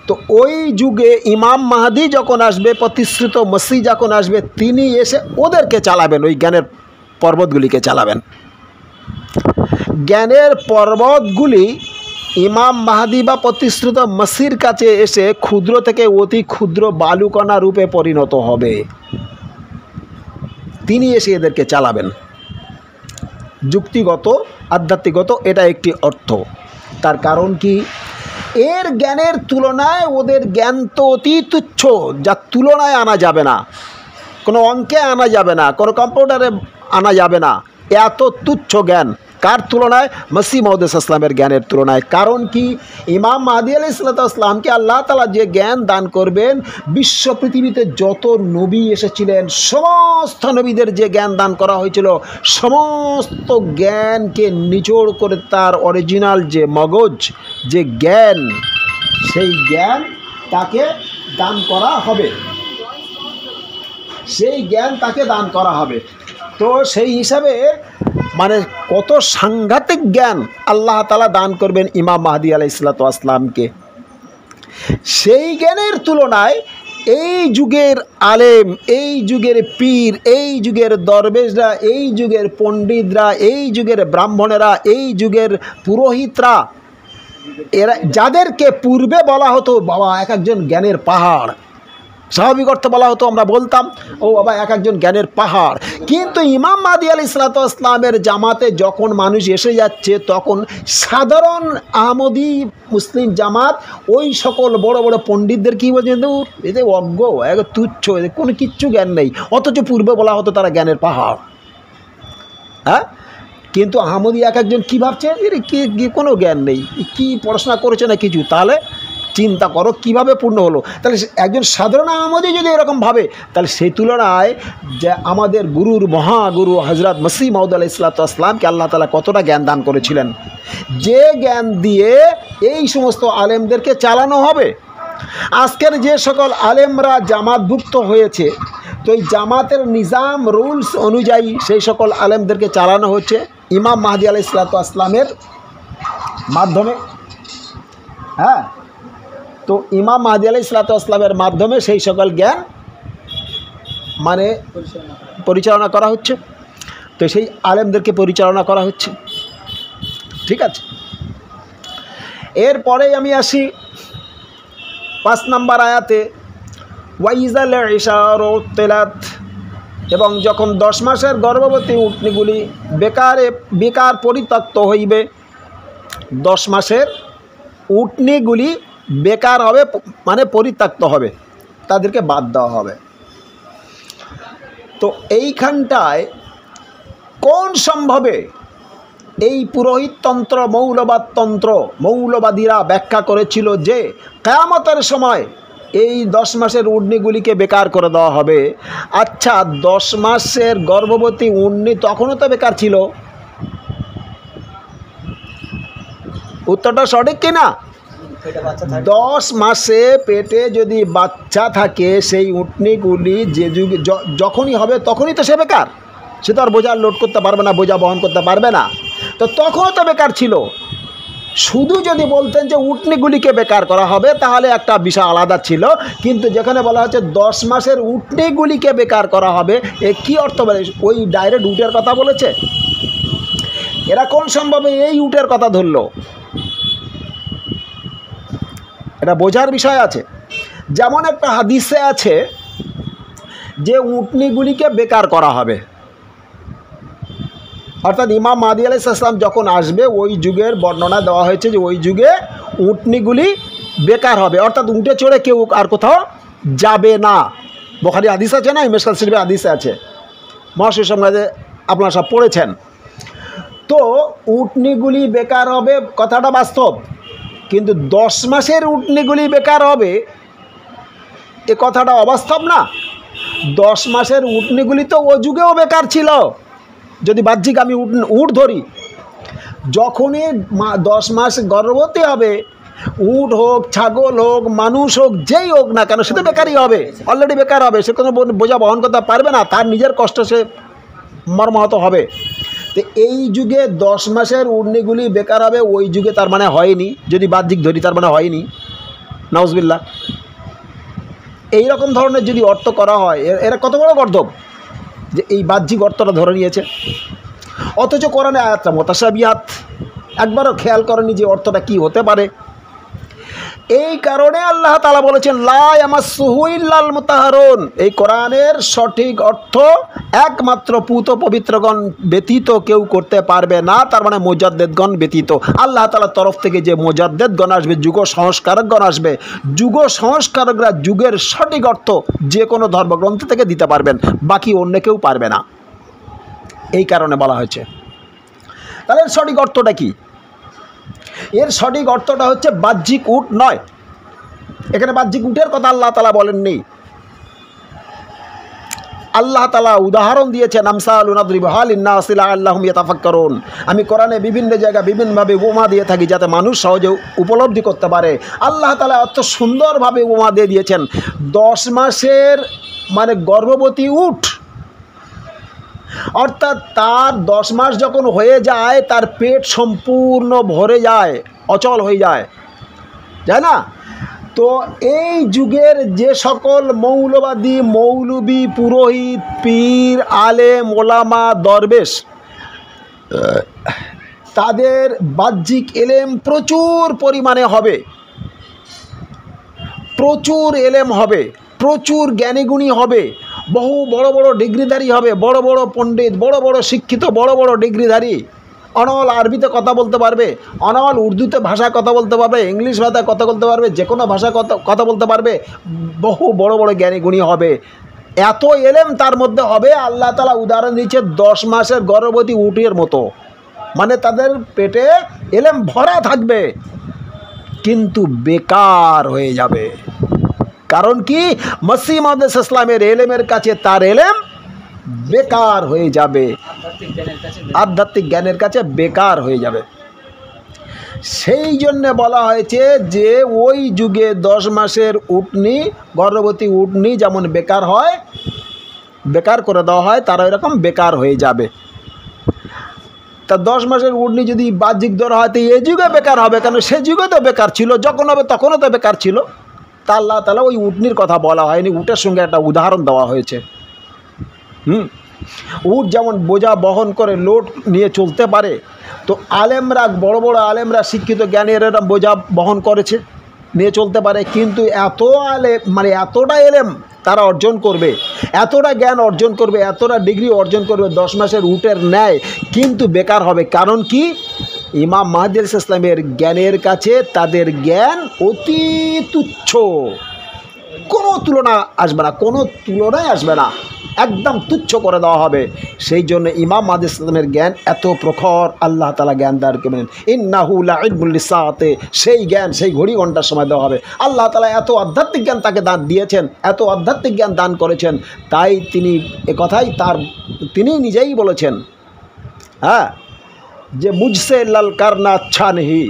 তো ওই যুগে ইমাম মাহদী যখন আসবে, প্রতিশ্রুত মসিহ যখন আসবে, তিনি এসে ওদেরকে চালাবেন, ওই জ্ঞানের পর্বতগুলিকে চালাবেন। জ্ঞানের পর্বতগুলি ইমাম মাহদী বা প্রতিশ্রুত মসিহর কাছে এসে ক্ষুদ্র থেকে অতি ক্ষুদ্র বালুকণা রূপে পরিণত হবে, তিনি এসে এদেরকে চালাবেন। যুক্তিগত, আধ্যাত্মিকগত এটা একটি অর্থ। তার কারণ কি, এর জ্ঞানের তুলনায় ওদের জ্ঞান তো অতি তুচ্ছ, যার তুলনায় আনা যাবে না, কোনো অঙ্কে আনা যাবে না, কোনো কম্পিউটারে আনা যাবে না, এত তুচ্ছ জ্ঞান। কার তুলনায়? মসিহ মউদ ইসলামের জ্ঞানের তুলনায়। কারণ কি, ইমাম মাহদী আলাইহিসসালামকে আল্লাহ তাআলা যে জ্ঞান দান করবেন, বিশ্ব পৃথিবীতে যত নবী এসেছিলেন সমস্ত নবীদের যে জ্ঞান দান করা হয়েছিল, সমস্ত জ্ঞানকে নিচোড় করে তার অরিজিনাল যে মগজ, যে জ্ঞান, সেই জ্ঞান তাকে দান করা হবে, সেই জ্ঞান তাকে দান করা হবে। তো সেই হিসাবে মানে কত সাংঘাতিক জ্ঞান আল্লাহ তাআলা দান করবেন ইমাম মাহদী আলাইহিসসালামকে। সেই জ্ঞানের তুলনায় এই যুগের আলেম, এই যুগের পীর, এই যুগের দরবেশরা, এই যুগের পণ্ডিতরা, এই যুগের ব্রাহ্মণেরা, এই যুগের পুরোহিতরা, এরা যাদেরকে পূর্বে বলা হতো বাবা এক একজন জ্ঞানের পাহাড়, স্বাভাবিক অর্থে বলা হতো, আমরা বলতাম ও বাবা এক একজন জ্ঞানের পাহাড়। কিন্তু ইমাম মাহদী আলাইহিসসালামের জামাতে যখন মানুষ এসে যাচ্ছে, তখন সাধারণ আহমদী মুসলিম জামাত ওই সকল বড় বড় পণ্ডিতদের কী বলছে, এদের অজ্ঞ, এক তুচ্ছ, এদের কোনো কিচ্ছু জ্ঞান নেই, অথচ পূর্বে বলা হতো তারা জ্ঞানের পাহাড়। হ্যাঁ, কিন্তু আহমদী এক একজন কী ভাবছে, এর কি কোনো জ্ঞান নেই, কি পড়াশোনা করেছে না কিছু। তাহলে চিন্তা করো কীভাবে পূর্ণ হলো। তাহলে একজন সাধারণ আহমদী যদি এরকম ভাবে, তাহলে সেই তুলনায় যে আমাদের গুরুর মহাগুরু হজরত মসিহ মউদ আলাইহিসসালামকে আল্লাহ তাআলা কতটা জ্ঞান দান করেছিলেন, যে জ্ঞান দিয়ে এই সমস্ত আলেমদেরকে চালানো হবে। আজকের যে সকল আলেমরা জামাতভুক্ত হয়েছে, তো এই জামাতের নিজাম রুলস অনুযায়ী সেই সকল আলেমদেরকে চালানো হচ্ছে ইমাম মাহদী আলাইহিসসালামের মাধ্যমে। হ্যাঁ, তো ইমাম মাহদী আলাইহিসসালামের মাধ্যমে সেই সকল জ্ঞান মানে পরিচালনা করা হচ্ছে। তো সেই আলেমদেরকে পরিচালনা করা হচ্ছে, ঠিক আছে। এরপরেই আমি আসি 5 নম্বর আয়াতে, ওয়াইজাল ইশারু তিলাত, এবং যখন 10 মাসের গর্ভবতী উটনিগুলি বেকার পরিত্যক্ত হইবে, 10 মাসের উটনিগুলি বেকার হবে মানে পরিত্যক্ত হবে, তাদেরকে বাদ দেওয়া হবে। তো এইখানটায় কোন সম্ভবে এই পুরোহিততন্ত্র, মৌলবাদীরা ব্যাখ্যা করেছিল যে কিয়ামতের সময় এই 10 মাসের উটনিগুলিকে বেকার করে দেওয়া হবে। আচ্ছা, 10 মাসের গর্ভবতী উটনি তখনও তো বেকার ছিল, উত্তরটা সঠিক কিনা? 10 মাসে পেটে যদি বাচ্চা থাকে সেই উটনিগুলি যে যুগে যখনই হবে তখনই তো সে বেকার, সে তো আর বোঝা লোড করতে পারবে না, বোঝা বহন করতে পারবে না, তো তখনও তো বেকার ছিল। শুধু যদি বলতেন যে উটনিগুলিকে বেকার করা হবে তাহলে একটা বিষয় আলাদা ছিল, কিন্তু যেখানে বলা হচ্ছে 10 মাসের উটনিগুলিকে বেকার করা হবে, এ কী অর্থ বলে? ওই ডাইরেক্ট উটের কথা বলেছে? এরা কোন সম্ভবে এই উটের কথা ধরলো? এটা বোঝার বিষয় আছে। যেমন একটা হাদিসে আছে যে উটনিগুলিকে বেকার করা হবে, অর্থাৎ ইমাম মাহদী আলাইহিস সালাম যখন আসবে ওই যুগের বর্ণনা দেওয়া হয়েছে যে ওই যুগে উটনিগুলি বেকার হবে, অর্থাৎ উটে চড়ে কেউ আর কোথাও যাবে না। বুখারী হাদিস আছে না, মিশকাত শরীফে হাদিসে আছে, মহাশয় সমাজে আপনারা সব পড়েছেন। তো উটনিগুলি বেকার হবে কথাটা বাস্তব, কিন্তু 10 মাসের উটনিগুলি বেকার হবে এ কথাটা অবাস্তব না? 10 মাসের উটনিগুলি তো ও যুগেও বেকার ছিল। যদি বাহ্যিক আমি উট ধরি, যখনই 10 মাস গর্ভবতী হবে, উট হোক, ছাগল হোক, মানুষ হোক, যেই হোক না কেন, সে তো বেকারই হবে, অলরেডি বেকার হবে, সে কোনো বোঝা বহন করতে পারবে না, তার নিজের কষ্ট সে মর্মাহত হবে। তো এই যুগে 10 মাসের উটনিগুলি বেকার হবে, ওই যুগে তার মানে হয়নি, যদি বাহ্যিক ধরি তার মানে হয়নি, নাউজুবিল্লাহ। এইরকম ধরনের যদি অর্থ করা হয়, এরা কত বড় গর্দভ যে এই বাহ্যিক অর্থটা ধরে নিয়েছে, অথচ কোরআনে আয়াতটা মুতাশাবিহাত, একবারও খেয়াল করেনি যে অর্থটা কি হতে পারে। এই কারণে আল্লাহ তাআলা বলেছেন লা ইয়ামাসসুহু ইল্লাল মুতাহহারুন, এই কোরআনের সঠিক অর্থ একমাত্র পূত পবিত্রগণ ব্যতীত কেউ করতে পারবে না, তার মানে মুজাদ্দেদগণ ব্যতীত। আল্লাহ তাআলার তরফ থেকে যে মুজাদ্দেদগণ আসবে, যুগ সংস্কারকগণ আসবে, যুগ সংস্কারকরা যুগের সঠিক অর্থ যে কোনো ধর্মগ্রন্থ থেকে দিতে পারবেন, বাকি অন্য কেউ পারবে না, এই কারণে বলা হয়েছে। তাহলে সঠিক অর্থটা কি? এর সঠিক অর্থটা হচ্ছে বাহ্যিক উট নয়, এখানে বাহ্যিক উটের কথা আল্লাহ তাআলা বলেননি। আল্লাহ তাআলা উদাহরণ দিয়েছেন আমসালু নাদরিবুহা লিন্নাসি লাআল্লাহুম ইয়াতাফাক্কারুন। আমি কোরআনে বিভিন্ন জায়গায় বিভিন্নভাবে উপমা দিয়ে থাকি যাতে মানুষ সহজে উপলব্ধি করতে পারে। আল্লাহ তাআলা অত সুন্দরভাবে উপমা দিয়ে দিয়েছেন, 10 মাসের মানে গর্ভবতী উট, অর্থাৎ তার 10 মাস যখন হয়ে যায় তার পেট সম্পূর্ণ ভরে যায়, অচল হয়ে যায়, তাই না? তো এই যুগের যে সকল মৌলবাদী, মৌলবী, পুরোহিত, পীর, আলেম, ওলামা, দরবেশ, তাদের বাহ্যিক এলেম প্রচুর পরিমাণে হবে, প্রচুর এলেম হবে, প্রচুর জ্ঞানীগুণী হবে, বহু বড় বড় ডিগ্রিধারী হবে, বড় বড় পণ্ডিত, বড় বড় শিক্ষিত, বড় বড় ডিগ্রিধারী, অনল আরবিতে কথা বলতে পারবে, অনল উর্দুতে ভাষা কথা বলতে পারবে, ইংলিশ ভাষায় কথা বলতে পারবে, যে কোনো ভাষা কথা বলতে পারবে, বহু বড় বড় জ্ঞানীগুণী হবে। এত এলেম তার মধ্যে হবে, আল্লাহ তাআলা উদাহরণ দিচ্ছে 10 মাসের গর্ভবতী উটের মতো, মানে তাদের পেটে এলেম ভরা থাকবে কিন্তু বেকার হয়ে যাবে। কারণ কি? মসিহ মাউদ ইসলামের এলেমের কাছে তার এলেম বেকার হয়ে যাবে, আধ্যাত্মিক জ্ঞানের কাছে বেকার হয়ে যাবে। সেই জন্য বলা হয়েছে যে ওই যুগে 10 মাসের উটনি, গর্ভবতী উটনি যেমন বেকার হয়, বেকার করে দেওয়া হয়, তারা এরকম বেকার হয়ে যাবে। তা 10 মাসের উটনি যদি বাহ্যিক ধরা হয় তো এই যুগে বেকার হবে কেন? সে যুগে তো বেকার ছিল, যখন হবে তখনও তো বেকার ছিল। তা আল্লাহ তাআলা ওই উটনির কথা বলা হয়নি, উটের সঙ্গে একটা উদাহরণ দেওয়া হয়েছে। উট যেমন বোঝা বহন করে লোড নিয়ে চলতে পারে, তো আলেমরা, বড় বড় আলেমরা, শিক্ষিত জ্ঞানীরা এরকম বোঝা বহন করেছে, নিয়ে চলতে পারে, কিন্তু এত আলেম মানে এতটা এলেম তারা অর্জন করবে, এতটা জ্ঞান অর্জন করবে, এতটা ডিগ্রি অর্জন করবে 10 মাসের উটের ন্যায়, কিন্তু বেকার হবে। কারণ কি? ইমাম মাহদী আলাইহিস সালামের জ্ঞানের কাছে তাদের জ্ঞান অতি তুচ্ছ, কোনো তুলনা আসবে না, কোনো তুলনায় আসবে না। একদম তুচ্ছ করে দেওয়া হবে। সেই জন্য ইমাম মাহদী ইসলামের জ্ঞান এত প্রখর, আল্লাহ তাআলা জ্ঞান দান করবেন। ইন্নাহু লাইলমুল লিসাআতি, সেই জ্ঞান সেই ঘড়ি ঘন্টার সময় দেওয়া হবে। আল্লাহ তাআলা এত আধ্যাত্মিক জ্ঞান তাকে দান দিয়েছেন, এত আধ্যাত্মিক জ্ঞান দান করেছেন, তাই তিনি একথাই তিনি নিজেই বলেছেন, হ্যাঁ, যে মুঝসে ললকারনা আচ্ছা নেহি,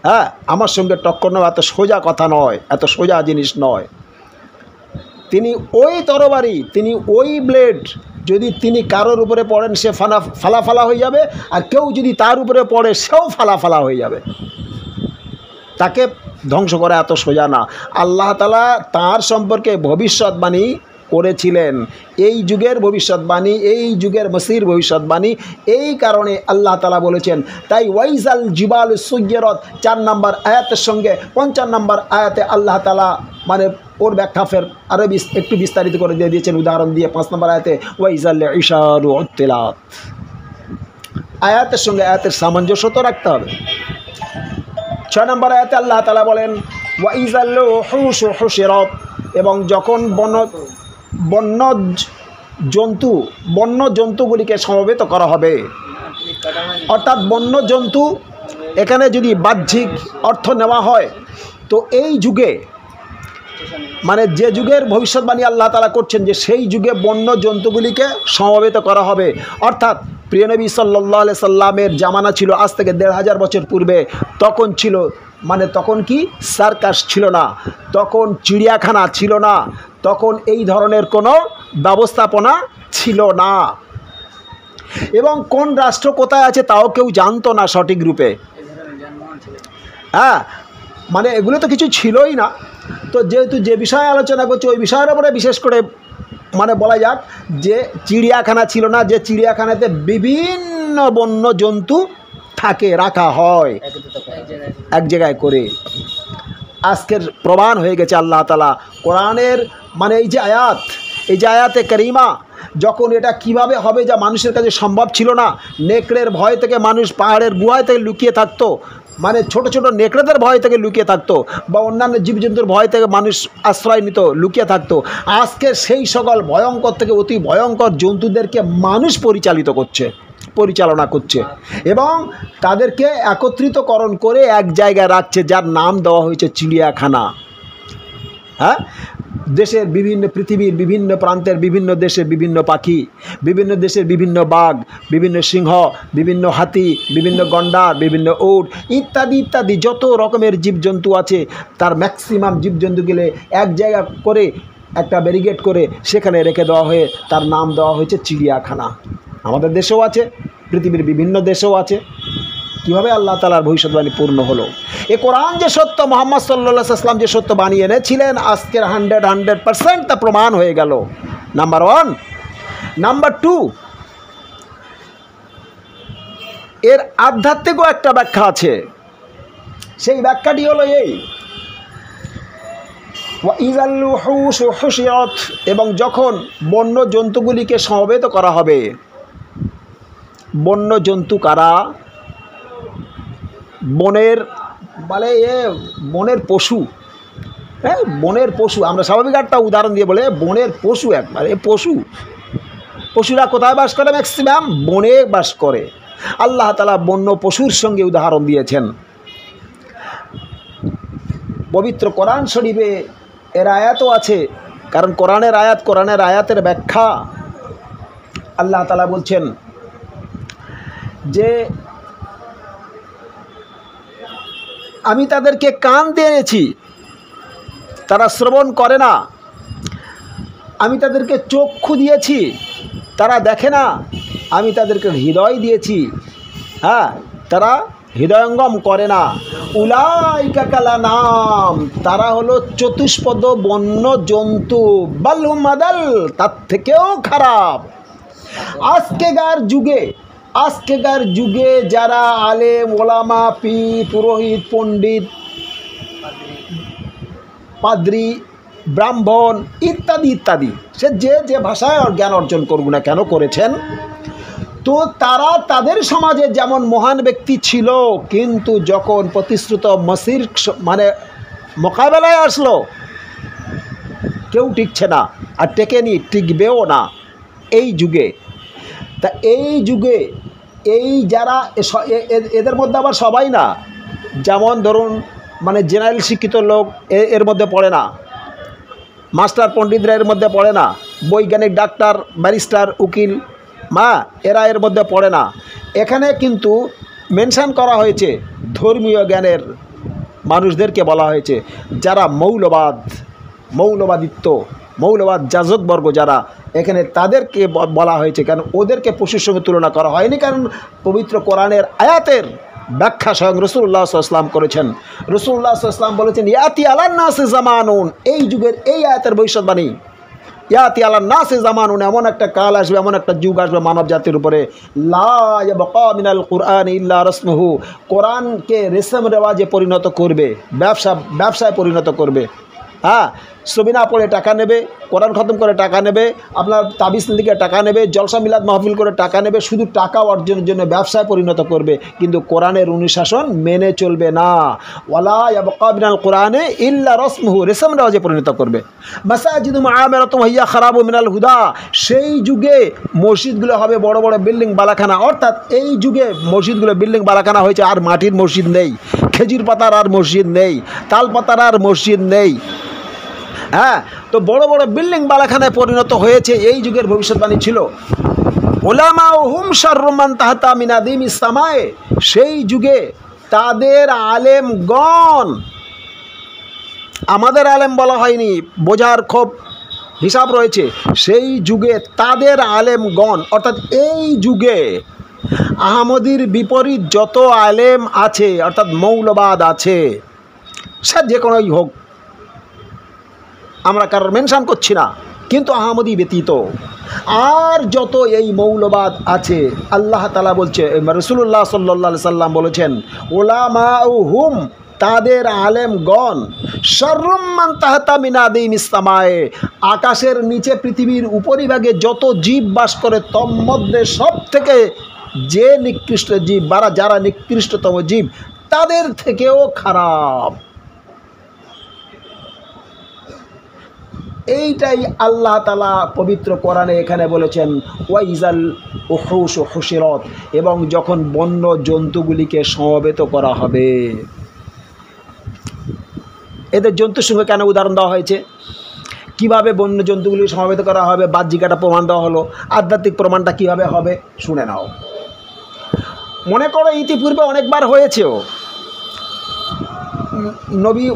হ্যাঁ, আমার সঙ্গে টক্কর নেওয়া এত সোজা কথা নয়, এত সোজা জিনিস নয়। তিনি ওই তরবারি, তিনি ওই ব্লেড, যদি তিনি কারোর উপরে পড়েন সে ফালা হয়ে যাবে, আর কেউ যদি তার উপরে পড়ে সেও ফালা হয়ে যাবে। তাকে ধ্বংস করা এত সোজা না। আল্লাহ তাআলা তার সম্পর্কে ভবিষ্যৎবাণী করেছিলেন, এই যুগের ভবিষ্যৎবাণী, এই যুগের মসির ভবিষ্যৎবাণী। এই কারণে আল্লাহ তাআলা বলেছেন, তাই ওয়াইজাল জিবাল সুয়্যিরাত 4 নম্বর আয়াতের সঙ্গে 55 নম্বর আয়াতে আল্লাহ তাআলা মানে ওর ব্যাখ্যা ফের আরও একটু বিস্তারিত করে দিয়ে দিয়েছেন উদাহরণ দিয়ে। 5 নম্বর আয়াতে ওয়াইজাল ইশারু উত্তিলাত, আয়াতের সঙ্গে আয়াতের সামঞ্জস্য তো রাখতে হবে। 6 নম্বর আয়াতে আল্লাহ তাআলা বলেন ওয়াইজাল উহুশু হুশিরাত, এবং যখন বন্য জন্তুগুলিকে সমবেত করা হবে। অর্থাৎ বন্য জন্তু, এখানে যদি বাহ্যিক অর্থ নেওয়া হয় তো এই যুগে, মানে যে যুগের ভবিষ্যৎবাণী আল্লাহ তাআলা করছেন, যে সেই যুগে বন্য জন্তুগুলিকে সমবেত করা হবে। অর্থাৎ প্রিয় নবী সাল্লাল্লাহু আলাইহি সাল্লামের জামানা ছিল আজ থেকে 1500 বছর পূর্বে। তখন ছিল, মানে তখন কি সার্কাস ছিল না, তখন চিড়িয়াখানা ছিল না, তখন এই ধরনের কোনো ব্যবস্থাপনা ছিল না, এবং কোন রাষ্ট্র কোথায় আছে তাও কেউ জানতো না সঠিক রূপে। হ্যাঁ, মানে এগুলো তো কিছু ছিলই না। তো যেহেতু যে বিষয়ে আলোচনা করছি ওই বিষয়ের উপরে বিশেষ করে মানে বলা যাক যে চিড়িয়াখানা ছিল না, যে চিড়িয়াখানাতে বিভিন্ন বন্য জন্তু থাকে, রাখা হয় এক জায়গায় করে। আজকের প্রমাণ হয়ে গেছে আল্লাহ তাআলা কোরআনের, মানে এই যে আয়াতে কারিমা, যখন এটা কিভাবে হবে যা মানুষের কাছে সম্ভব ছিল না। নেকড়ের ভয় থেকে মানুষ পাহাড়ের গুহায় থেকে লুকিয়ে থাকতো, মানে ছোট ছোট নেকড়েদের ভয় থেকে লুকিয়ে থাকতো, বা অন্যান্য জীবজন্তুর ভয় থেকে মানুষ আশ্রয় নিত, লুকিয়ে থাকতো। আজকে সেই সকল ভয়ঙ্কর থেকে অতি ভয়ঙ্কর জন্তুদেরকে মানুষ পরিচালনা করছে এবং তাদেরকে একত্রিতকরণ করে এক জায়গায় রাখছে, যার নাম দেওয়া হয়েছে চিড়িয়াখানা। হ্যাঁ, দেশের পৃথিবীর বিভিন্ন প্রান্তের বিভিন্ন দেশের বিভিন্ন পাখি, বিভিন্ন দেশের বিভিন্ন বাঘ, বিভিন্ন সিংহ, বিভিন্ন হাতি, বিভিন্ন গন্ডার, বিভিন্ন উট ইত্যাদি ইত্যাদি যত রকমের জীবজন্তু আছে, তার ম্যাক্সিমাম জীবজন্তুগুলো এক জায়গা করে একটা ব্যারিকেড করে সেখানে রেখে দেওয়া হয়ে তার নাম দেওয়া হয়েছে চিড়িয়াখানা। আমাদের দেশেও আছে, পৃথিবীর বিভিন্ন দেশেও আছে। কীভাবে আল্লাহ তাআলার ভবিষ্যৎবাণী পূর্ণ হলো। এ কোরআন যে সত্য, মুহাম্মদ সাল্লাল্লাহু আলাইহি ওয়াসাল্লাম যে সত্য বানিয়ে এনেছিলেন, আজকের 100% তা প্রমাণ হয়ে গেল। নাম্বার 1। নাম্বার 2, এর আধ্যাত্মিকও একটা ব্যাখ্যা আছে। সেই ব্যাখ্যাটি হলো এই, ওয়াইজাল উহুশু হুশিরাত, এবং যখন বন্য জন্তুগুলিকে সমবেত করা হবে। বন্য জন্তু কারা? বনের, মানে বনের পশু। হ্যাঁ, বনের পশু। আমরা স্বাভাবিক একটা উদাহরণ দিয়ে বলে বনের পশু, একবারে পশুরা কোথায় বাস করে? ম্যাক্সিমাম বনে বাস করে। আল্লাহ তাআলা বন্য পশুর সঙ্গে উদাহরণ দিয়েছেন। পবিত্র কোরআন শরীফে এর আয়াতও আছে, কারণ কোরআনের আয়াতের ব্যাখ্যা আল্লাহ তাআলা বলছেন যে আমি তাদেরকে কান দিয়েছি, তারা শ্রবণ করে না। আমি তাদেরকে চক্ষু দিয়েছি, তারা দেখে না। আমি তাদেরকে হৃদয় দিয়েছি, হ্যাঁ, তারা হৃদয়ঙ্গম করে না। উলাইকা কালানাম, তারা হলো চতুষ্পদ বন্য জন্তু, বাল হুম আদাল, তার থেকেও খারাপ। আজকেকার যুগে যারা আলেম ওলামা, পীর, পুরোহিত, পণ্ডিত, পাদ্রী, ব্রাহ্মণ ইত্যাদি ইত্যাদি, সে যে ভাষায় জ্ঞান অর্জন করুক না কেন করেছেন, তো তারা তাদের সমাজে যেমন মহান ব্যক্তি ছিল, কিন্তু যখন প্রতিশ্রুত মসির মানে মোকাবেলায় আসলো, কেউ টিকছে না। আর টেকেনি, টিকবেও না এই যুগে। তা এই যুগে এই যারা এদের মধ্যে আবার সবাই না, যেমন ধরুন মানে জেনারেল শিক্ষিত লোক এর মধ্যে পড়ে না, মাস্টার পণ্ডিতরা এর মধ্যে পড়ে না, বৈজ্ঞানিক, ডাক্তার, ব্যারিস্টার, উকিল এরা এর মধ্যে পড়ে না। এখানে কিন্তু মেনশন করা হয়েছে ধর্মীয় জ্ঞানের মানুষদেরকে বলা হয়েছে, যারা মৌলবাদ যাজকবর্গ যারা, এখানে তাদেরকে বলা হয়েছে। কারণ ওদেরকে পশুর সঙ্গে তুলনা করা হয়নি, কারণ পবিত্র কোরআনের আয়াতের ব্যাখ্যা স্বয়ং রাসূলুল্লাহ সাল্লাল্লাহু আলাইহি ওয়াসাল্লাম করেছেন। রাসূলুল্লাহ সাল্লাল্লাহু আলাইহি ওয়াসাল্লাম বলেছেন, ইয়াতি আলান নাসি জামানুন, এই যুগের এই আয়াতের ভবিষ্যৎবাণী, ইয়াতি আলান নাসি জামানুন, এমন একটা কাল আসবে, এমন একটা যুগ আসবে মানব জাতির উপরে, লা ইয়াবকা মিনাল কুরআন ইল্লা রাসমুহু, কোরআনকে রেশম রেওয়াজে পরিণত করবে, ব্যবসায় পরিণত করবে। সবিনা পড়ে টাকা নেবে, কোরআন খতম করে টাকা নেবে, আপনার তাবিজ লিখে টাকা নেবে, জলসা মিলাদ মাহফিল করে টাকা নেবে, শুধু টাকা অর্জনের জন্য ব্যবসায় পরিণত করবে, কিন্তু কোরআনের অনুশাসন মেনে চলবে না। ওয়ালা ইয়াবকা মিনাল কুরআনে ইল্লা রাসমুহু, রেশম রেওয়াজে পরিণত করবে। মাসাজিদু মুআমারাতুন ওয়া হিয়া খারাবু মিনাল হুদা, সেই যুগে মসজিদগুলো হবে বড় বড় বিল্ডিং বালাখানা। অর্থাৎ এই যুগে মসজিদগুলো বিল্ডিং বালাখানা হয়েছে, আর মাটির মসজিদ নেই, খেজুর পাতার আর মসজিদ নেই, তাল পাতার আর মসজিদ নেই। তো বড় বড় বিল্ডিং বালাখানায় পরিণত হয়েছে, এই যুগের ভবিষ্যৎবাণী ছিল। উলামা হুম শাররুম মান তাহতা মিন আদিমিস সামায়ে, সেই যুগে তাদের আলেমগণ, আমাদের আলেম বলা হয়নি, বোঝার খুব হিসাব রয়েছে, সেই যুগে তাদের আলেমগণ, অর্থাৎ এই যুগে আহমদীর বিপরীত যত আলেম আছে, অর্থাৎ মৌলবাদ আছে, সে যে কোনোই হোক, আমরা কারোর মেনশন করছি না, কিন্তু আহমদী ব্যতীত আর যত এই মৌলবাদ আছে, আল্লাহ তাআলা বলছে, রাসূলুল্লাহ সাল্লাল্লাহু আলাইহি সাল্লাম বলেছেন, উলামাউহুম, তাদের আলেমগণ, শাররুম মান তাহতা মিন আদিমিস সামায়ে, আকাশের নিচে পৃথিবীর উপরিভাগে যত জীব বাস করে, তন্মধ্যে সব থেকে যে নিকৃষ্ট জীব, যারা নিকৃষ্টতম জীব, তাদের থেকেও খারাপ। এইটাই আল্লাহ তাআলা পবিত্র কোরআনে এখানে বলেছেন, ওয়াইজাল উহুশ হুশিরাত, এবং যখন বন্য জন্তুগুলিকে সমবেত করা হবে। এদের জন্তুর সঙ্গে কেন উদাহরণ দেওয়া হয়েছে, কিভাবে বন্য জন্তুগুলি সমবেত করা হবে, বাহ্যিক একটা প্রমাণ দেওয়া হলো, আধ্যাত্মিক প্রমাণটা কিভাবে হবে শুনে নাও। মনে করো ইতিপূর্বে অনেকবার হয়েছেও,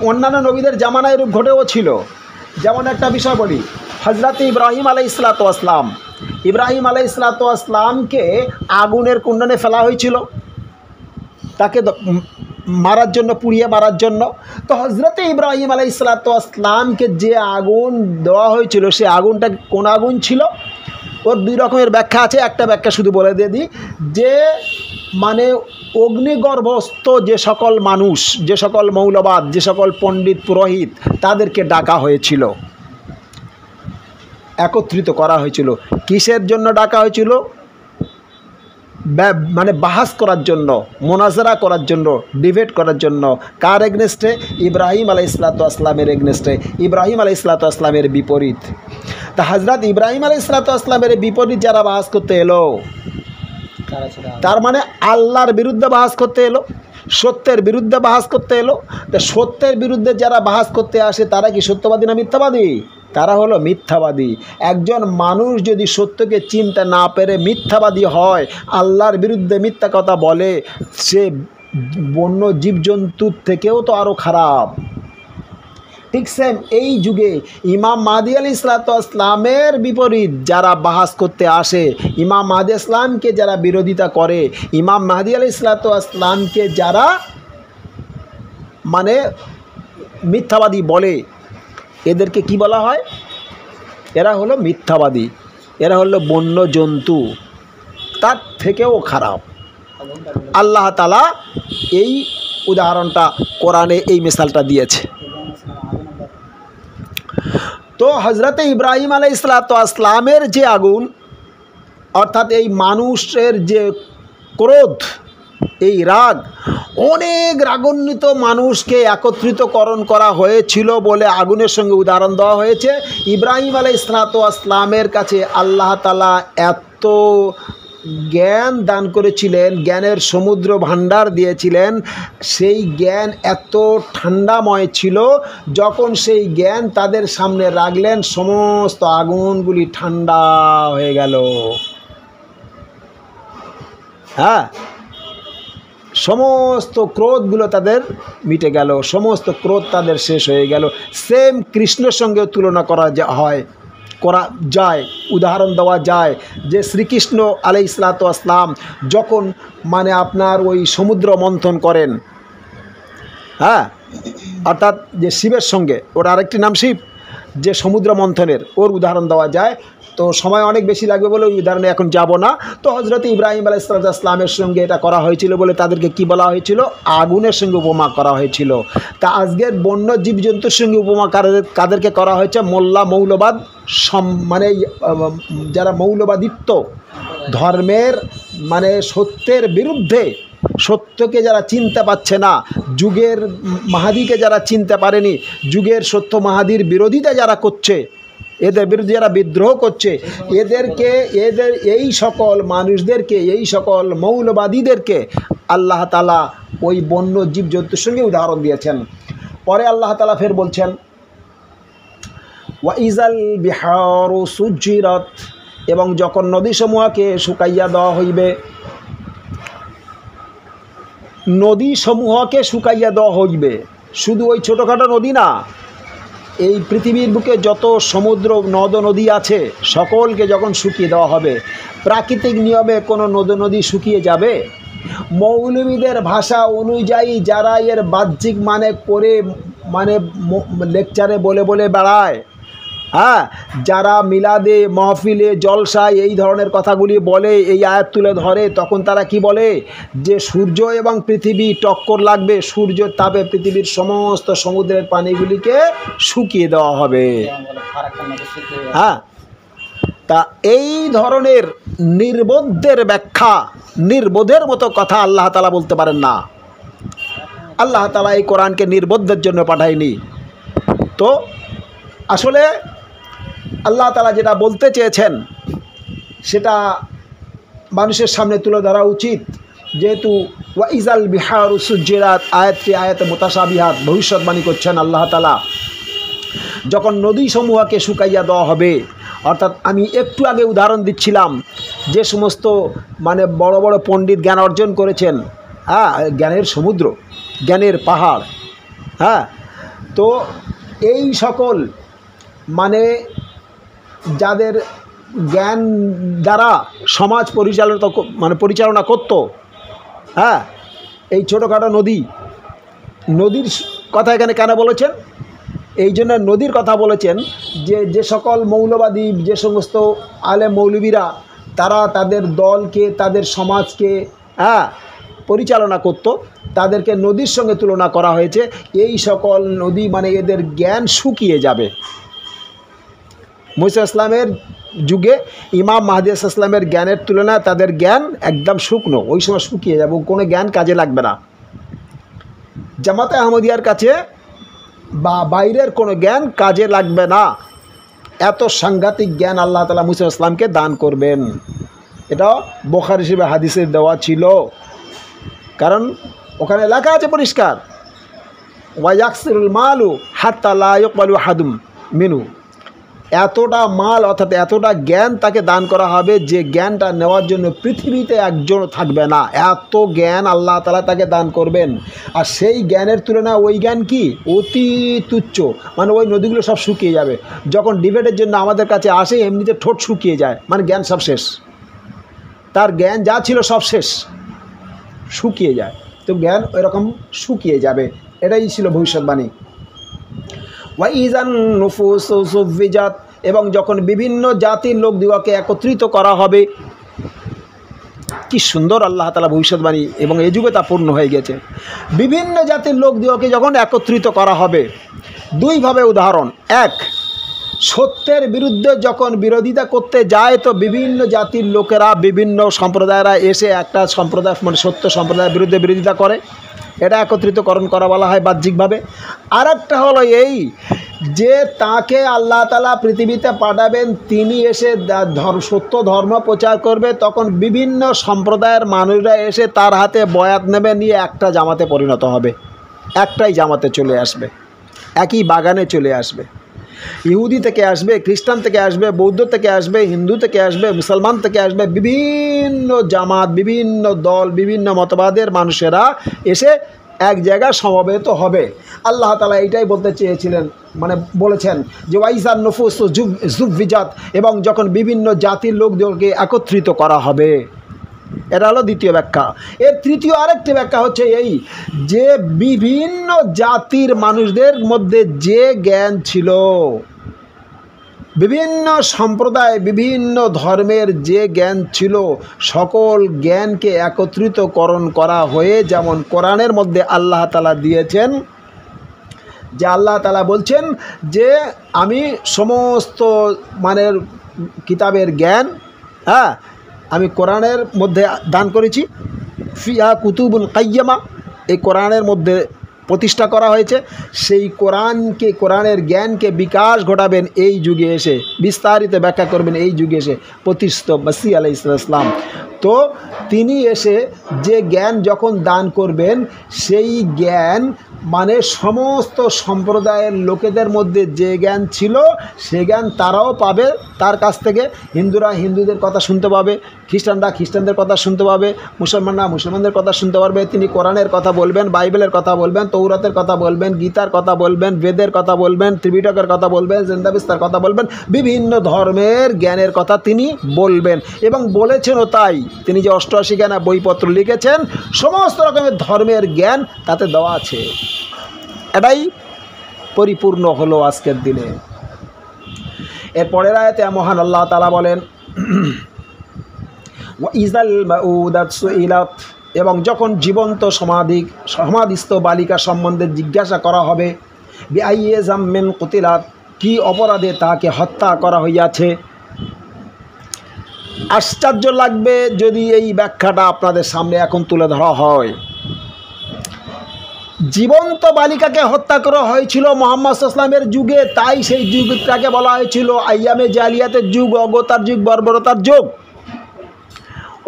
অন্যান্য নবীদের জামানায় রূপ ঘটেও ছিল। যেমন একটা বিষয় বলি, হযরত ইব্রাহিম আলাইহিসসালামকে আগুনের কুণ্ডনে ফেলা হয়েছিল, তাকে মারার জন্য, পুড়িয়ে মারার জন্য। তো হযরত ইব্রাহিম আলাইহিসসালামকে যে আগুন দেওয়া হয়েছিল, সে আগুনটা কোন আগুন ছিল? ওর দুই রকমের ব্যাখ্যা আছে, একটা ব্যাখ্যা শুধু বলে দিয়ে দিই, যে মানে অগ্নিগর্ভস্থ যে সকল মানুষ, যে সকল মৌলবাদ, যে সকল পণ্ডিত পুরোহিত, তাদেরকে ডাকা হয়েছিল, একত্রিত করা হয়েছিল। কিসের জন্য ডাকা হয়েছিল? মানে বাহাস করার জন্য, মোনাজারা করার জন্য, ডিবেট করার জন্য। কার এগনেস্টে? ইব্রাহিম আলাইহিসসালামের এগনেস্টে, ইব্রাহিম আলাইহিসসালামের বিপরীত। তা হযরত ইব্রাহিম আলাইহিসসালামের বিপরীত যারা বাহাস করতে এলো, তার মানে আল্লাহর বিরুদ্ধে বাহাস করতে এলো, সত্যের বিরুদ্ধে বাহাস করতে এলো। তা সত্যের বিরুদ্ধে যারা বাহাস করতে আসে, তারা কি সত্যবাদী না মিথ্যাবাদী? তারা হলো মিথ্যাবাদী। একজন মানুষ যদি সত্যকে চিনতে না পেরে মিথ্যাবাদী হয়, আল্লাহর বিরুদ্ধে মিথ্যা কথা বলে, সে বন্য জীবজন্তুর থেকেও তো আরও খারাপ। ঠিক সেম এই যুগে ইমাম মাহদী আলাইহিসসালামের বিপরীত যারা বাহাস করতে আসে, ইমাম মাহদী ইসলামকে যারা বিরোধিতা করে, ইমাম মাহদী আলাইহিসসালামকে যারা মানে মিথ্যাবাদী বলে, এদেরকে কি বলা হয়? এরা হলো মিথ্যাবাদী, এরা হলো বন্য জন্তু, তার থেকেও খারাপ। আল্লাহ তাআলা এই উদাহরণটা কোরআনে, এই মিসালটা দিয়েছে। তো হযরত ইব্রাহিম আলাইহিসসালামের যে আগুন, অর্থাৎ এই মানুষের যে ক্রোধ, এই রাগ, অনেক রাগান্বিত মানুষকে একত্রিতকরণ করা হয়েছিল বলে আগুনের সঙ্গে উদাহরণ দেওয়া হয়েছে। ইব্রাহিম আলাইহিসসালামের কাছে আল্লাহ তাআলা এত জ্ঞান দান করেছিলেন, জ্ঞানের সমুদ্র ভাণ্ডার দিয়েছিলেন, সেই জ্ঞান এত ঠান্ডাময় ছিল, যখন সেই জ্ঞান তাদের সামনে রাখলেন সমস্ত আগুনগুলি ঠান্ডা হয়ে গেল। হ্যাঁ, সমস্ত ক্রোধগুলো তাদের মিটে গেল, সমস্ত ক্রোধ তাদের শেষ হয়ে গেল। সেম কৃষ্ণের সঙ্গে তুলনা করা যায়, উদাহরণ দেওয়া যায় যে শ্রীকৃষ্ণ আলাইহিসসালাম যখন মানে আপনার ওই সমুদ্র মন্থন করেন, হ্যাঁ, অর্থাৎ যে শিবের সঙ্গে, ওর আরেকটি নাম শিব, যে সমুদ্র মন্থনের ওর উদাহরণ দেওয়া যায়। তো সময় অনেক বেশি লাগবে বলে ওই উদাহরণে এখন যাব না। তো হজরত ইব্রাহিম আলাইহিসসালামের সঙ্গে এটা করা হয়েছিল বলে তাদেরকে কি বলা হয়েছিল? আগুনের সঙ্গে উপমা করা হয়েছিল। তা আজকের বন্য জীবজন্তুর সঙ্গে উপমা কাদেরকে করা হয়েছে? মোল্লা মৌলবাদ, মানে যারা মৌলবাদিত্ব ধর্মের মানে সত্যের বিরুদ্ধে, সত্যকে যারা চিনতে পারছে না, যুগের মাহাদিকে যারা চিনতে পারেনি, যুগের সত্য মাহাদির বিরোধিতা যারা করছে, এদের বিরুদ্ধে যারা বিদ্রোহ করছে, এদের এই সকল মানুষদেরকে, এই সকল মৌলবাদীদেরকে আল্লাহ তাআলা ওই বন্য জীবজন্তুর সঙ্গে উদাহরণ দিয়েছেন। পরে আল্লাহ তাআলা ফের বলছেন, ওয়া ইজাল বিহারু সুজ্জিরাত, এবং যখন নদীসমূহকে শুকাইয়া দেওয়া হইবে, নদীসমূহকে শুকাইয়া দেওয়া হইবে, শুধু ওই ছোটোখাটো নদী না, এই পৃথিবীর বুকে যত সমুদ্র নদ নদী আছে সকলকে যখন শুকিয়ে দেওয়া হবে। প্রাকৃতিক নিয়মে কোনো নদ নদী শুকিয়ে যাবে? মৌলবীদের ভাষা অনুযায়ী যারা এর বাহ্যিক মানে করে মানে লেকচারে বলে বলে বেড়ায়, হ্যাঁ, যারা মিলাদে মাহফিলে জলসায় এই ধরনের কথাগুলি বলে, এই আয়াত তুলে ধরে, তখন তারা কি বলে যে সূর্য এবং পৃথিবী টক্কর লাগবে, সূর্যের তাপে পৃথিবীর সমস্ত সমুদ্রের পানিগুলিকে শুকিয়ে দেওয়া হবে। হ্যাঁ, তা এই ধরনের নির্বোধের ব্যাখ্যা, নির্বোধের মতো কথা আল্লাহ তাআলা বলতে পারেন না। আল্লাহ তাআলা এই কোরআনকে নির্বোধের জন্য পাঠায়নি। তো আসলে আল্লাহ তাআলা যেটা বলতে চেয়েছেন সেটা মানুষের সামনে তুলে ধরা উচিত। যেহেতু ওয়া ইজাল বিহারু সুজ্জিরাত আয়াতটি আয়াতে মুতাশাবিহাত, ভবিষ্যৎবাণী করছেন আল্লাহ তাআলা, যখন নদীসমূহকে শুকাইয়া দেওয়া হবে, অর্থাৎ আমি একটু আগে উদাহরণ দিচ্ছিলাম যে সমস্ত মানে বড় বড় পণ্ডিত জ্ঞান অর্জন করেছেন, হ্যাঁ, জ্ঞানের সমুদ্র, জ্ঞানের পাহাড়, হ্যাঁ, তো এই সকল মানে যাদের জ্ঞান দ্বারা সমাজ পরিচালনা করত, হ্যাঁ, এই ছোটোখাটো নদীর কথা এখানে কেন বলেছেন? এই জন্য নদীর কথা বলেছেন যে সকল মৌলবাদী, যে সমস্ত আলেম মৌলবীরা তারা তাদের দলকে, তাদের সমাজকে, হ্যাঁ, পরিচালনা করত, তাদেরকে নদীর সঙ্গে তুলনা করা হয়েছে। এই সকল নদী মানে এদের জ্ঞান শুকিয়ে যাবে। মুসা ইসলামের যুগে ইমাম মাহদী ইসলামের জ্ঞানের তুলনায় তাদের জ্ঞান একদম শুকনো, ওই সময় শুকিয়ে যাবে, কোনো জ্ঞান কাজে লাগবে না। জামাতে আহমদিয়ার কাছে বা বাইরের কোনো জ্ঞান কাজে লাগবে না, এত সাংঘাতিক জ্ঞান আল্লাহ তাআলা মুসা ইসলামকে দান করবেন। এটা বুখারী শরীফে হাদিসে দেওয়া ছিল, কারণ ওখানে লেখা আছে পরিষ্কার, ওয়া ইয়াকসিরুল মালু হাত্তা লা ইকবালু আহাদুম মিনহু, এতটা মাল অর্থাৎ এতটা জ্ঞান তাকে দান করা হবে যে জ্ঞানটা নেওয়ার জন্য পৃথিবীতে একজন থাকবে না, এত জ্ঞান আল্লাহ তাআলা তাকে দান করবেন। আর সেই জ্ঞানের তুলনায় ওই জ্ঞান কি অতি তুচ্ছ, মানে ওই নদীগুলো সব শুকিয়ে যাবে। যখন ডিবেটের জন্য আমাদের কাছে আসে এমনিতে ঠোঁট শুকিয়ে যায়, মানে জ্ঞান সব শেষ, তার জ্ঞান যা ছিল সব শেষ, শুকিয়ে যায়। তো জ্ঞান এরকম শুকিয়ে যাবে, এটাই ছিল ভবিষ্যৎবাণী। ওয়া ইজান নুফুসু সুফিজাত, এবং যখন বিভিন্ন জাতির লোকদিগকে একত্রিত করা হবে। কি সুন্দর আল্লাহ তাআলা ভবিষ্যৎবাণী, এবং এই যুগে তা পূর্ণ হয়ে গেছে। বিভিন্ন জাতির লোকদিগকে যখন একত্রিত করা হবে, দুইভাবে উদাহরণ। এক, সত্যের বিরুদ্ধে যখন বিরোধিতা করতে যায় তো বিভিন্ন জাতির লোকেরা, বিভিন্ন সম্প্রদায়েরা এসে একটা সম্প্রদায় মানে সত্য সম্প্রদায়ের বিরুদ্ধে বিরোধিতা করে, এটা একত্রিতকরণ করা বলা হয় বাহ্যিকভাবে। আর একটা হলো এই যে তাকে আল্লাহ তাআলা পৃথিবীতে পাঠাবেন, তিনি এসে সত্য ধর্ম প্রচার করবে, তখন বিভিন্ন সম্প্রদায়ের মানুষরা এসে তার হাতে বয়াত নেবে, নিয়ে একটা জামাতে পরিণত হবে, একটাই জামাতে চলে আসবে, একই বাগানে চলে আসবে। ইহুদি থেকে আসবে, খ্রিস্টান থেকে আসবে, বৌদ্ধ থেকে আসবে, হিন্দু থেকে আসবে, মুসলমান থেকে আসবে, বিভিন্ন জামাত, বিভিন্ন দল, বিভিন্ন মতবাদের মানুষেরা এসে এক জায়গায় সমবেত হবে। আল্লাহ তাআলা এইটাই বলতে চেয়েছিলেন, মানে বলেছেন যে ওয়াইজান নফুস জুবভিজাত, এবং যখন বিভিন্ন জাতির লোকদেরকে একত্রিত করা হবে। এটা হলো দ্বিতীয় ব্যাখ্যা। এর তৃতীয় আরেকটি ব্যাখ্যা হচ্ছে এই যে বিভিন্ন জাতির মানুষদের মধ্যে যে জ্ঞান ছিল, বিভিন্ন সম্প্রদায়, বিভিন্ন ধর্মের যে জ্ঞান ছিল, সকল জ্ঞানকে একত্রিতকরণ করা হয়ে, যেমন কোরআনের মধ্যে আল্লাহ তাআলা দিয়েছেন যে আল্লাহ তাআলা বলছেন যে আমি সমস্ত মানের কিতাবের জ্ঞান, হ্যাঁ, আমি কোরআনের মধ্যে দান করেছি। ফিহা কুতুবুন কাইয়্যিমা, এই কোরআনের মধ্যে প্রতিষ্ঠা করা হয়েছে। সেই কোরআনকে, কোরআনের জ্ঞানকে বিকাশ ঘটাবেন এই যুগে এসে, বিস্তারিত ব্যাখ্যা করবেন এই যুগে এসে প্রতিষ্ঠিত মসিহ আলাইহিস সালাম। তো তিনি এসে যে জ্ঞান যখন দান করবেন, সেই জ্ঞান মানে সমস্ত সম্প্রদায়ের লোকেদের মধ্যে যে জ্ঞান ছিল, সে জ্ঞান তারাও পাবে তার কাছ থেকে। হিন্দুরা হিন্দুদের কথা শুনতে পাবে, খ্রিস্টানরা খ্রিস্টানদের কথা শুনতে পাবে, মুসলমানরা মুসলমানদের কথা শুনতে পারবে। তিনি কোরআনের কথা বলবেন, বাইবেলের কথা বলবেন, তৌরাতের কথা বলবেন, গীতার কথা বলবেন, বেদের কথা বলবেন, ত্রিপিটকের কথা বলবেন, জিন্দাবিস্তার কথা বলবেন, বিভিন্ন ধর্মের জ্ঞানের কথা তিনি বলবেন। এবং বলেছেনও তাই, তিনি যে 88 খানা বইপত্র লিখেছেন, সমস্ত রকমের ধর্মের জ্ঞান তাতে দেওয়া আছে। এটাই পরিপূর্ণ হলো আজকের দিনে। এর পরের আয়াতে মহান আল্লাহ তাআলা বলেন ওয়াইজাল মাউদাত সুইলাত, এবং যখন জীবন্ত সমাধিস্থ বালিকা সম্বন্ধে জিজ্ঞাসা করা হবে, বিআইয়ি যামমিন কুতিলাত, কি অপরাধে তাকে হত্যা করা হইয়াছে। আশ্চর্য লাগবে যদি এই ব্যাখ্যাটা আপনাদের সামনে এখন তুলে ধরা হয়। জীবন্ত বালিকাকে হত্যা করা হয়েছিল মুহাম্মদ সাল্লাল্লাহু আলাইহি ওয়াসাল্লামের যুগে, তাই সেই যুগটাকে বলা হয়েছিল আইয়ামে জালিয়াতের যুগ, অজ্ঞতার যুগ, বর্বরতার যুগ।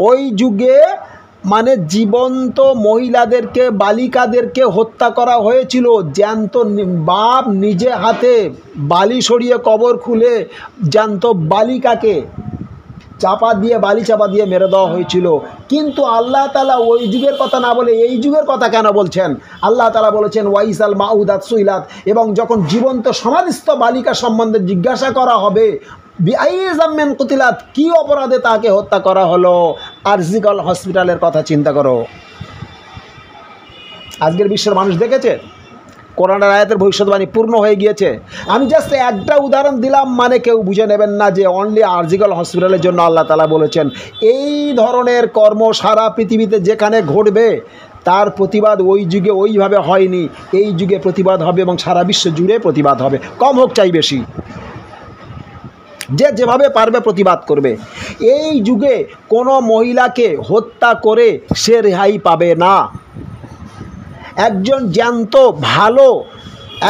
ওই যুগে মানে জীবন্ত মহিলাদেরকে, বালিকাদেরকে হত্যা করা হয়েছিল। জ্যান্ত বাপ নিজে হাতে বালি সরিয়ে কবর খুলে জ্যান্ত বালিকাকে চাপা দিয়ে, বালি চাপা দিয়ে মেরে দেওয়া হয়েছিল। কিন্তু আল্লাহ তাআলা ওই যুগের কথা না বলে এই যুগের কথা কেন বলছেন? আল্লাহ তাআলা বলেছেন ওয়াইসাল মাউদাত সুইলাত, এবং যখন জীবন্ত সমাধিস্থ বালিকা সম্বন্ধে জিজ্ঞাসা করা হবে, বিআইয়ি যামমিন কুতিলাত, কি অপরাধে তাকে হত্যা করা হলো। আরজিকল হসপিটালের কথা চিন্তা করো। আজকের বিশ্বের মানুষ দেখেছে কোরআনের আয়াতের ভবিষ্যৎবাণী পূর্ণ হয়ে গিয়েছে। আমি জাস্ট একটা উদাহরণ দিলাম, মানে কেউ বুঝে নেবেন না যে অনলি আরজিকল হসপিটালের জন্য আল্লাহ তাআলা বলেছেন। এই ধরনের কর্ম সারা পৃথিবীতে যেখানে ঘটবে, তার প্রতিবাদ ওই যুগে ওইভাবে হয়নি, এই যুগে প্রতিবাদ হবে এবং সারা বিশ্ব জুড়ে প্রতিবাদ হবে, কম হোক চাই বেশি, যে যেভাবে পারবে প্রতিবাদ করবে। এই যুগে কোনো মহিলাকে হত্যা করে সে রেহাই পাবে না। একজন জ্যান্ত ভালো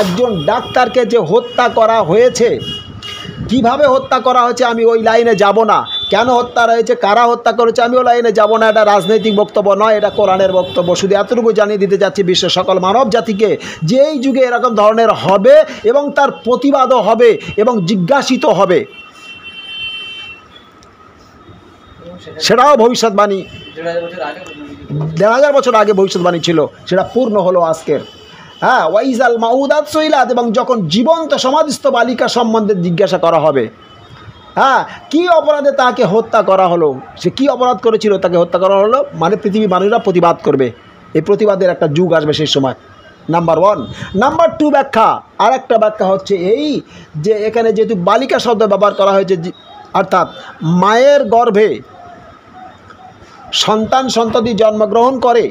একজন ডাক্তারকে যে হত্যা করা হয়েছে, কিভাবে হত্যা করা হয়েছে আমি ওই লাইনে যাব না, কেন হত্যা হয়েছে, কারা হত্যা করেছে আমি ওই লাইনে যাব না। এটা রাজনৈতিক বক্তব্য নয়, এটা কোরআনের বক্তব্য। শুধু এতটুকু জানিয়ে দিতে যাচ্ছি বিশ্বের সকল মানব জাতিকে যে এই যুগে এরকম ধরনের হবে এবং তার প্রতিবাদও হবে এবং জিজ্ঞাসিত হবে। সেটাও ভবিষ্যৎবাণী ১,৫০০ বছর আগে ভবিষ্যৎবাণী ছিল, সেটা পূর্ণ হলো আজকের। হ্যাঁ, ওয়াইজাল মাউদাত সুইলাত, এবং যখন জীবন্ত সমাধিস্থ বালিকা সম্বন্ধে জিজ্ঞাসা করা হবে, হ্যাঁ, কি অপরাধে তাকে হত্যা করা হলো, সে কি অপরাধ করেছিল তাকে হত্যা করা হলো, মানে পৃথিবীর মানুষরা প্রতিবাদ করবে। এই প্রতিবাদের একটা যুগ আসবে সেই সময়। নাম্বার 1। নাম্বার 2 ব্যাখ্যা, আর একটা ব্যাখ্যা হচ্ছে এই যে এখানে যেহেতু বালিকা শব্দ ব্যবহার করা হয়েছে, অর্থাৎ মায়ের গর্ভে সন্তান সন্ততি জন্মগ্রহণ করে,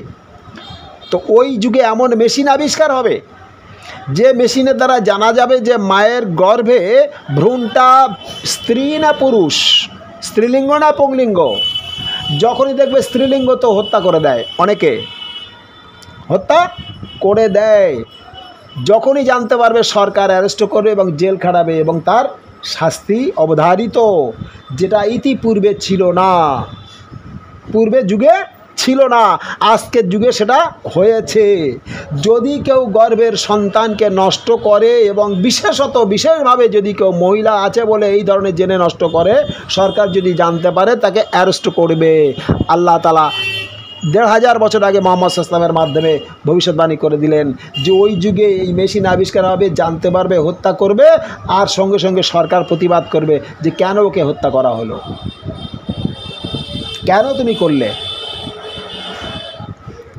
তো ওই যুগে এমন মেশিন আবিষ্কার হবে যে মেশিনের দ্বারা জানা যাবে যে মায়ের গর্ভে ভ্রূণটা স্ত্রী না পুরুষ, স্ত্রীলিঙ্গ না পুংলিঙ্গ। যখনই দেখবে স্ত্রীলিঙ্গ তো হত্যা করে দেয়, অনেকে হত্যা করে দেয়। যখনই জানতে পারবে সরকার অ্যারেস্ট করবে এবং জেল খাটাবে এবং তার শাস্তি অবধারিত, যেটা ইতিপূর্বে ছিল না, পূর্বে যুগে ছিল না, আজকের যুগে সেটা হয়েছে। যদি কেউ গর্ভের সন্তানকে নষ্ট করে এবং বিশেষভাবে যদি কেউ মহিলা আছে বলে এই ধরনের জেনে নষ্ট করে, সরকার যদি জানতে পারে তাকে অ্যারেস্ট করবে। আল্লাহ তাআলা ১৫০০ বছর আগে মুহাম্মদ সাল্লাল্লাহু আলাইহি ওয়াসাল্লামের মাধ্যমে ভবিষ্যৎবাণী করে দিলেন যে ওই যুগে এই মেশিন আবিষ্কার হবে, জানতে পারবে, হত্যা করবে, আর সঙ্গে সঙ্গে সরকার প্রতিবাদ করবে যে কেন ওকে হত্যা করা হলো, কেন তুমি করলে।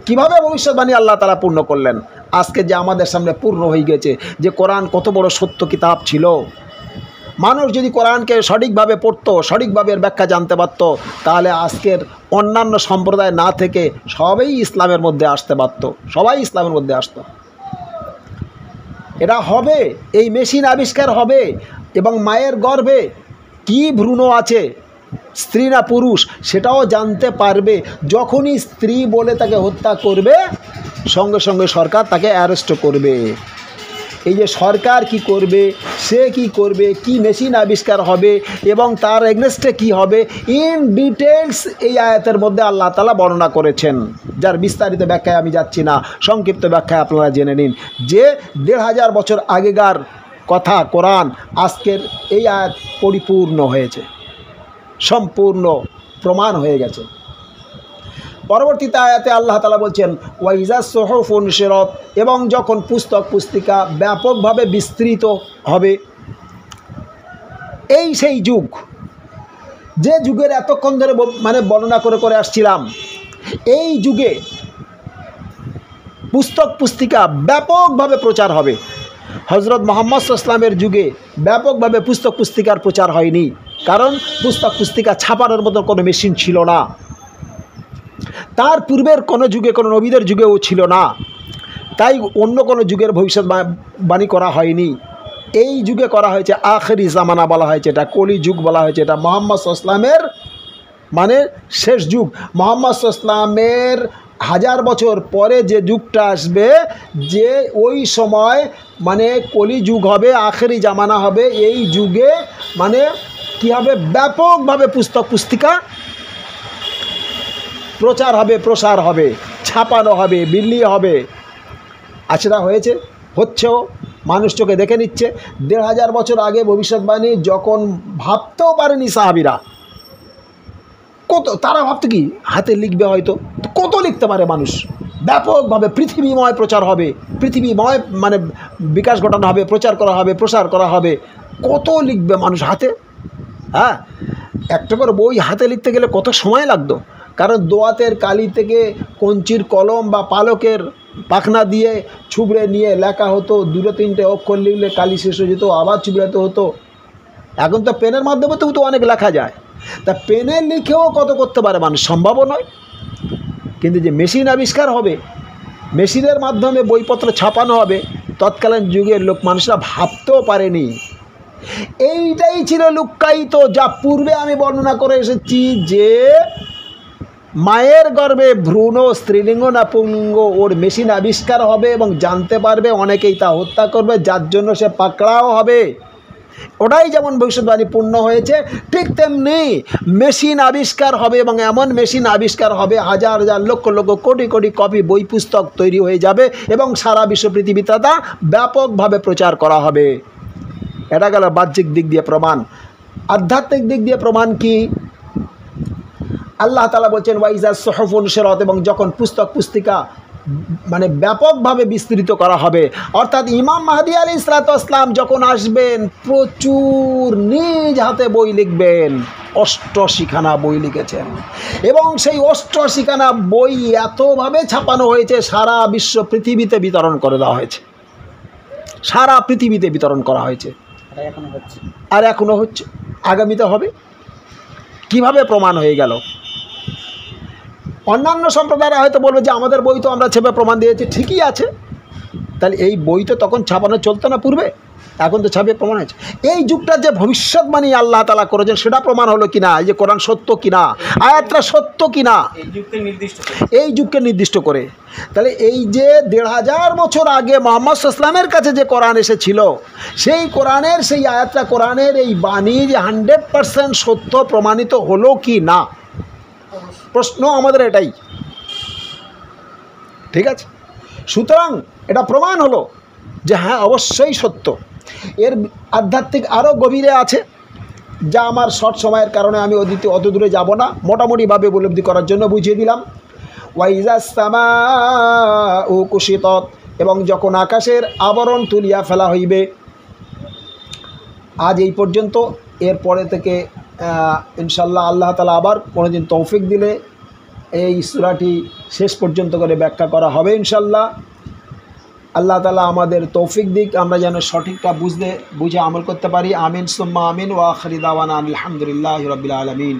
কিভাবে ভবিষ্যৎবাণী আল্লাহ তাআলা পূর্ণ করলেন। আজকে যে আমাদের সামনে পূর্ণ হয়ে গেছে যে কোরআন কত বড় সত্য কিতাব ছিল। মানুষ যদি কোরআনকে সঠিকভাবে পড়তো, সঠিকভাবে এর ব্যাখ্যা জানতে পারত, তাহলে আজকের অন্যান্য সম্প্রদায় না থেকে সবাই ইসলামের মধ্যে আসতে পারত, সবাই ইসলামের মধ্যে আসতো। এটা হবে, এই মেশিন আবিষ্কার হবে এবং মায়ের গর্ভে কি ভ্রূণ আছে, স্ত্রী না পুরুষ, সেটাও জানতে পারবে। যখনই স্ত্রী বলে তাকে হত্যা করবে, সঙ্গে সঙ্গে সরকার তাকে অ্যারেস্ট করবে। এই যে সরকার কি করবে, সে কি করবে, কি মেশিন আবিষ্কার হবে এবং তার এগনেস্টে কি হবে, ইন ডিটেলস এই আয়াতের মধ্যে আল্লাহ তাআলা বর্ণনা করেছেন, যার বিস্তারিত ব্যাখ্যায় আমি যাচ্ছি না, সংক্ষিপ্ত ব্যাখ্যায় আপনারা জেনে নিন যে ১৫০০ বছর আগেকার কথা কোরআন আজকের এই আয়াত পরিপূর্ণ হয়েছে, সম্পূর্ণ প্রমাণ হয়ে গেছে। পরবর্তীতে আয়াতে আল্লাহ তাআলা বলছেন ওয়াইজা সুহুফ উনশিরাত, এবং যখন পুস্তক পুস্তিকা ব্যাপকভাবে বিস্তৃত হবে। এই সেই যুগ, যে যুগের এতক্ষণ ধরে বর্ণনা করে করে আসছিলাম, এই যুগে পুস্তক পুস্তিকা ব্যাপকভাবে প্রচার হবে। হযরত মুহাম্মদ সাল্লাল্লাহু আলাইহি ওয়াসাল্লামের যুগে ব্যাপকভাবে পুস্তক পুস্তিকার প্রচার হয়নি, কারণ পুস্তক পুস্তিকা ছাপানোর মতো কোনো মেশিন ছিল না। তার পূর্বের কোনো যুগে, কোনো নবীদের যুগেও ছিল না, তাই অন্য কোনো যুগের ভবিষ্যৎবাণী করা হয়নি। এই যুগে করা হয়েছে, আখেরি জামানা বলা হয়েছে, এটা কলি যুগ বলা হয়েছে। এটা মুহাম্মদ সাল্লাল্লাহু আলাইহি ওয়াসাল্লামের শেষ যুগ। মুহাম্মদ সাল্লাল্লাহু আলাইহি ওয়াসাল্লামের 1000 বছর পরে যে যুগটা আসবে, যে ওই সময় কলি যুগ হবে, আখেরি জামানা হবে। এই যুগে কী হবে, ব্যাপকভাবে পুস্তক পুস্তিকা প্রচার হবে, প্রসার হবে, ছাপানো হবে, বিলি হবে। আচ্ছা, হয়েছে, হচ্ছেও, মানুষ চোখে দেখে নিচ্ছে। ১৫০০ বছর আগে ভবিষ্যৎবাণী যখন ভাবতেও পারেনি সাহাবীরা, তারা ভাবতো কি হাতে লিখবে, হয়তো কত লিখতে পারে মানুষ। ব্যাপকভাবে পৃথিবীময় প্রচার হবে, পৃথিবীময় বিকাশ ঘটানো হবে, প্রচার করা হবে, প্রসার করা হবে। কত লিখবে মানুষ হাতে। হ্যাঁ, একটা করে বই হাতে লিখতে গেলে কত সময় লাগতো, কারণ দোয়াতের কালি থেকে কঞ্চির কলম বা পালকের পাখনা দিয়ে ছুবড়ে নিয়ে লেখা হতো। 2-3টে অক্ষর লিখলে কালি শেষ হয়ে যেত, আবার ছুবড়াতে হতো। এখন তো পেনের মাধ্যমে তো অনেক লেখা যায়, তা পেনে লিখেও কত করতে পারে মানুষ, সম্ভবও নয়। কিন্তু যে মেশিন আবিষ্কার হবে, মেশিনের মাধ্যমে বইপত্র ছাপানো হবে, তৎকালীন যুগের মানুষরা ভাবতেও পারেনি। এইটাই ছিল লুক্কায়িত, যা পূর্বে আমি বর্ণনা করে এসেছি যে মায়ের গর্ভে ভ্রূণ স্ত্রীলিঙ্গ না পুংলিঙ্গ, ওর মেশিন আবিষ্কার হবে এবং জানতে পারবে, অনেকেই তা হত্যা করবে, যার জন্য সে পাকড়াও হবে। ওটাই যেমন ভবিষ্যৎবাণী পূর্ণ হয়েছে, ঠিক তেমনি মেশিন আবিষ্কার হবে এবং এমন মেশিন আবিষ্কার হবে, হাজার হাজার লক্ষ লক্ষ কোটি কোটি কপি বই পুস্তক তৈরি হয়ে যাবে এবং সারা বিশ্ব পৃথিবীতে তা ব্যাপকভাবে প্রচার করা হবে। এটা গেল বাহ্যিক দিক দিয়ে প্রমাণ। আধ্যাত্মিক দিক দিয়ে প্রমাণ কি? আল্লাহ তাআলা বলছেন ওয়াইজা সুহুফ উনশিরাত, এবং যখন পুস্তক পুস্তিকা ব্যাপকভাবে বিস্তৃত করা হবে, অর্থাৎ ইমাম মাহদী আলাইহিস সালাতু ওয়াস সালাম যখন আসবেন, প্রচুর নিজ হাতে বই লিখবেন। 88খানা বই লিখেছেন এবং সেই 88খানা বই এতভাবে ছাপানো হয়েছে, সারা বিশ্ব পৃথিবীতে বিতরণ করে দেওয়া হয়েছে, সারা পৃথিবীতে বিতরণ করা হয়েছে। আর এখনও হচ্ছে, আগামীতে হবে। কিভাবে প্রমাণ হয়ে গেল? অন্যান্য সম্প্রদায়রা হয়তো বলবে যে আমাদের বই তো আমরা ছেপে প্রমাণ দিয়েছি, ঠিকই আছে, তাহলে এই বই তো তখন ছাপানো চলতো না পূর্বে, এখন তো ছাপিয়ে প্রমাণ হয়েছে। এই যুগটা যে ভবিষ্যৎবাণী আল্লাহ তাআলা করেছেন সেটা প্রমাণ হলো কিনা, এই যে কোরআন সত্য কিনা, আয়াতটা সত্য কিনা, এই যুগকে নির্দিষ্ট করে। তাহলে এই যে ১৫০০ বছর আগে মুহাম্মদ সাল্লাল্লাহু আলাইহি ওয়াসাল্লামের কাছে যে কোরআন এসেছিল, সেই কোরআনের সেই আয়াতটা, কোরআনের এই বাণী যে 100% সত্য প্রমাণিত হলো কি না, প্রশ্ন আমাদের এটাই। ঠিক আছে, সুতরাং এটা প্রমাণ হলো যে হ্যাঁ অবশ্যই সত্য। এর আধ্যাত্মিক আরও গভীরে আছে, যা আমার শর্ট সময়ের কারণে আমি অত দূরে যাব না, মোটামুটিভাবে উপলব্ধি করার জন্য বুঝিয়ে দিলাম। ওয়াইজাস সামাউ কুশিতত, এবং যখন আকাশের আবরণ তুলিয়া ফেলা হইবে। আজ এই পর্যন্ত, এরপরে থেকে ইনশাল্লাহ আল্লাহ তাআলা আবার কোনোদিন তৌফিক দিলে এই সূরাটি শেষ পর্যন্ত করে ব্যাখ্যা করা হবে ইনশাল্লাহ। আল্লাহ তাআলা আমাদের তৌফিক দিক, আমরা যেন সঠিকটা বুঝে আমল করতে পারি। আমিন সুম্মা আমিন। ওয়া আখিরি দাওয়ানা আলহামদুলিল্লাহি রাব্বিল আলামিন।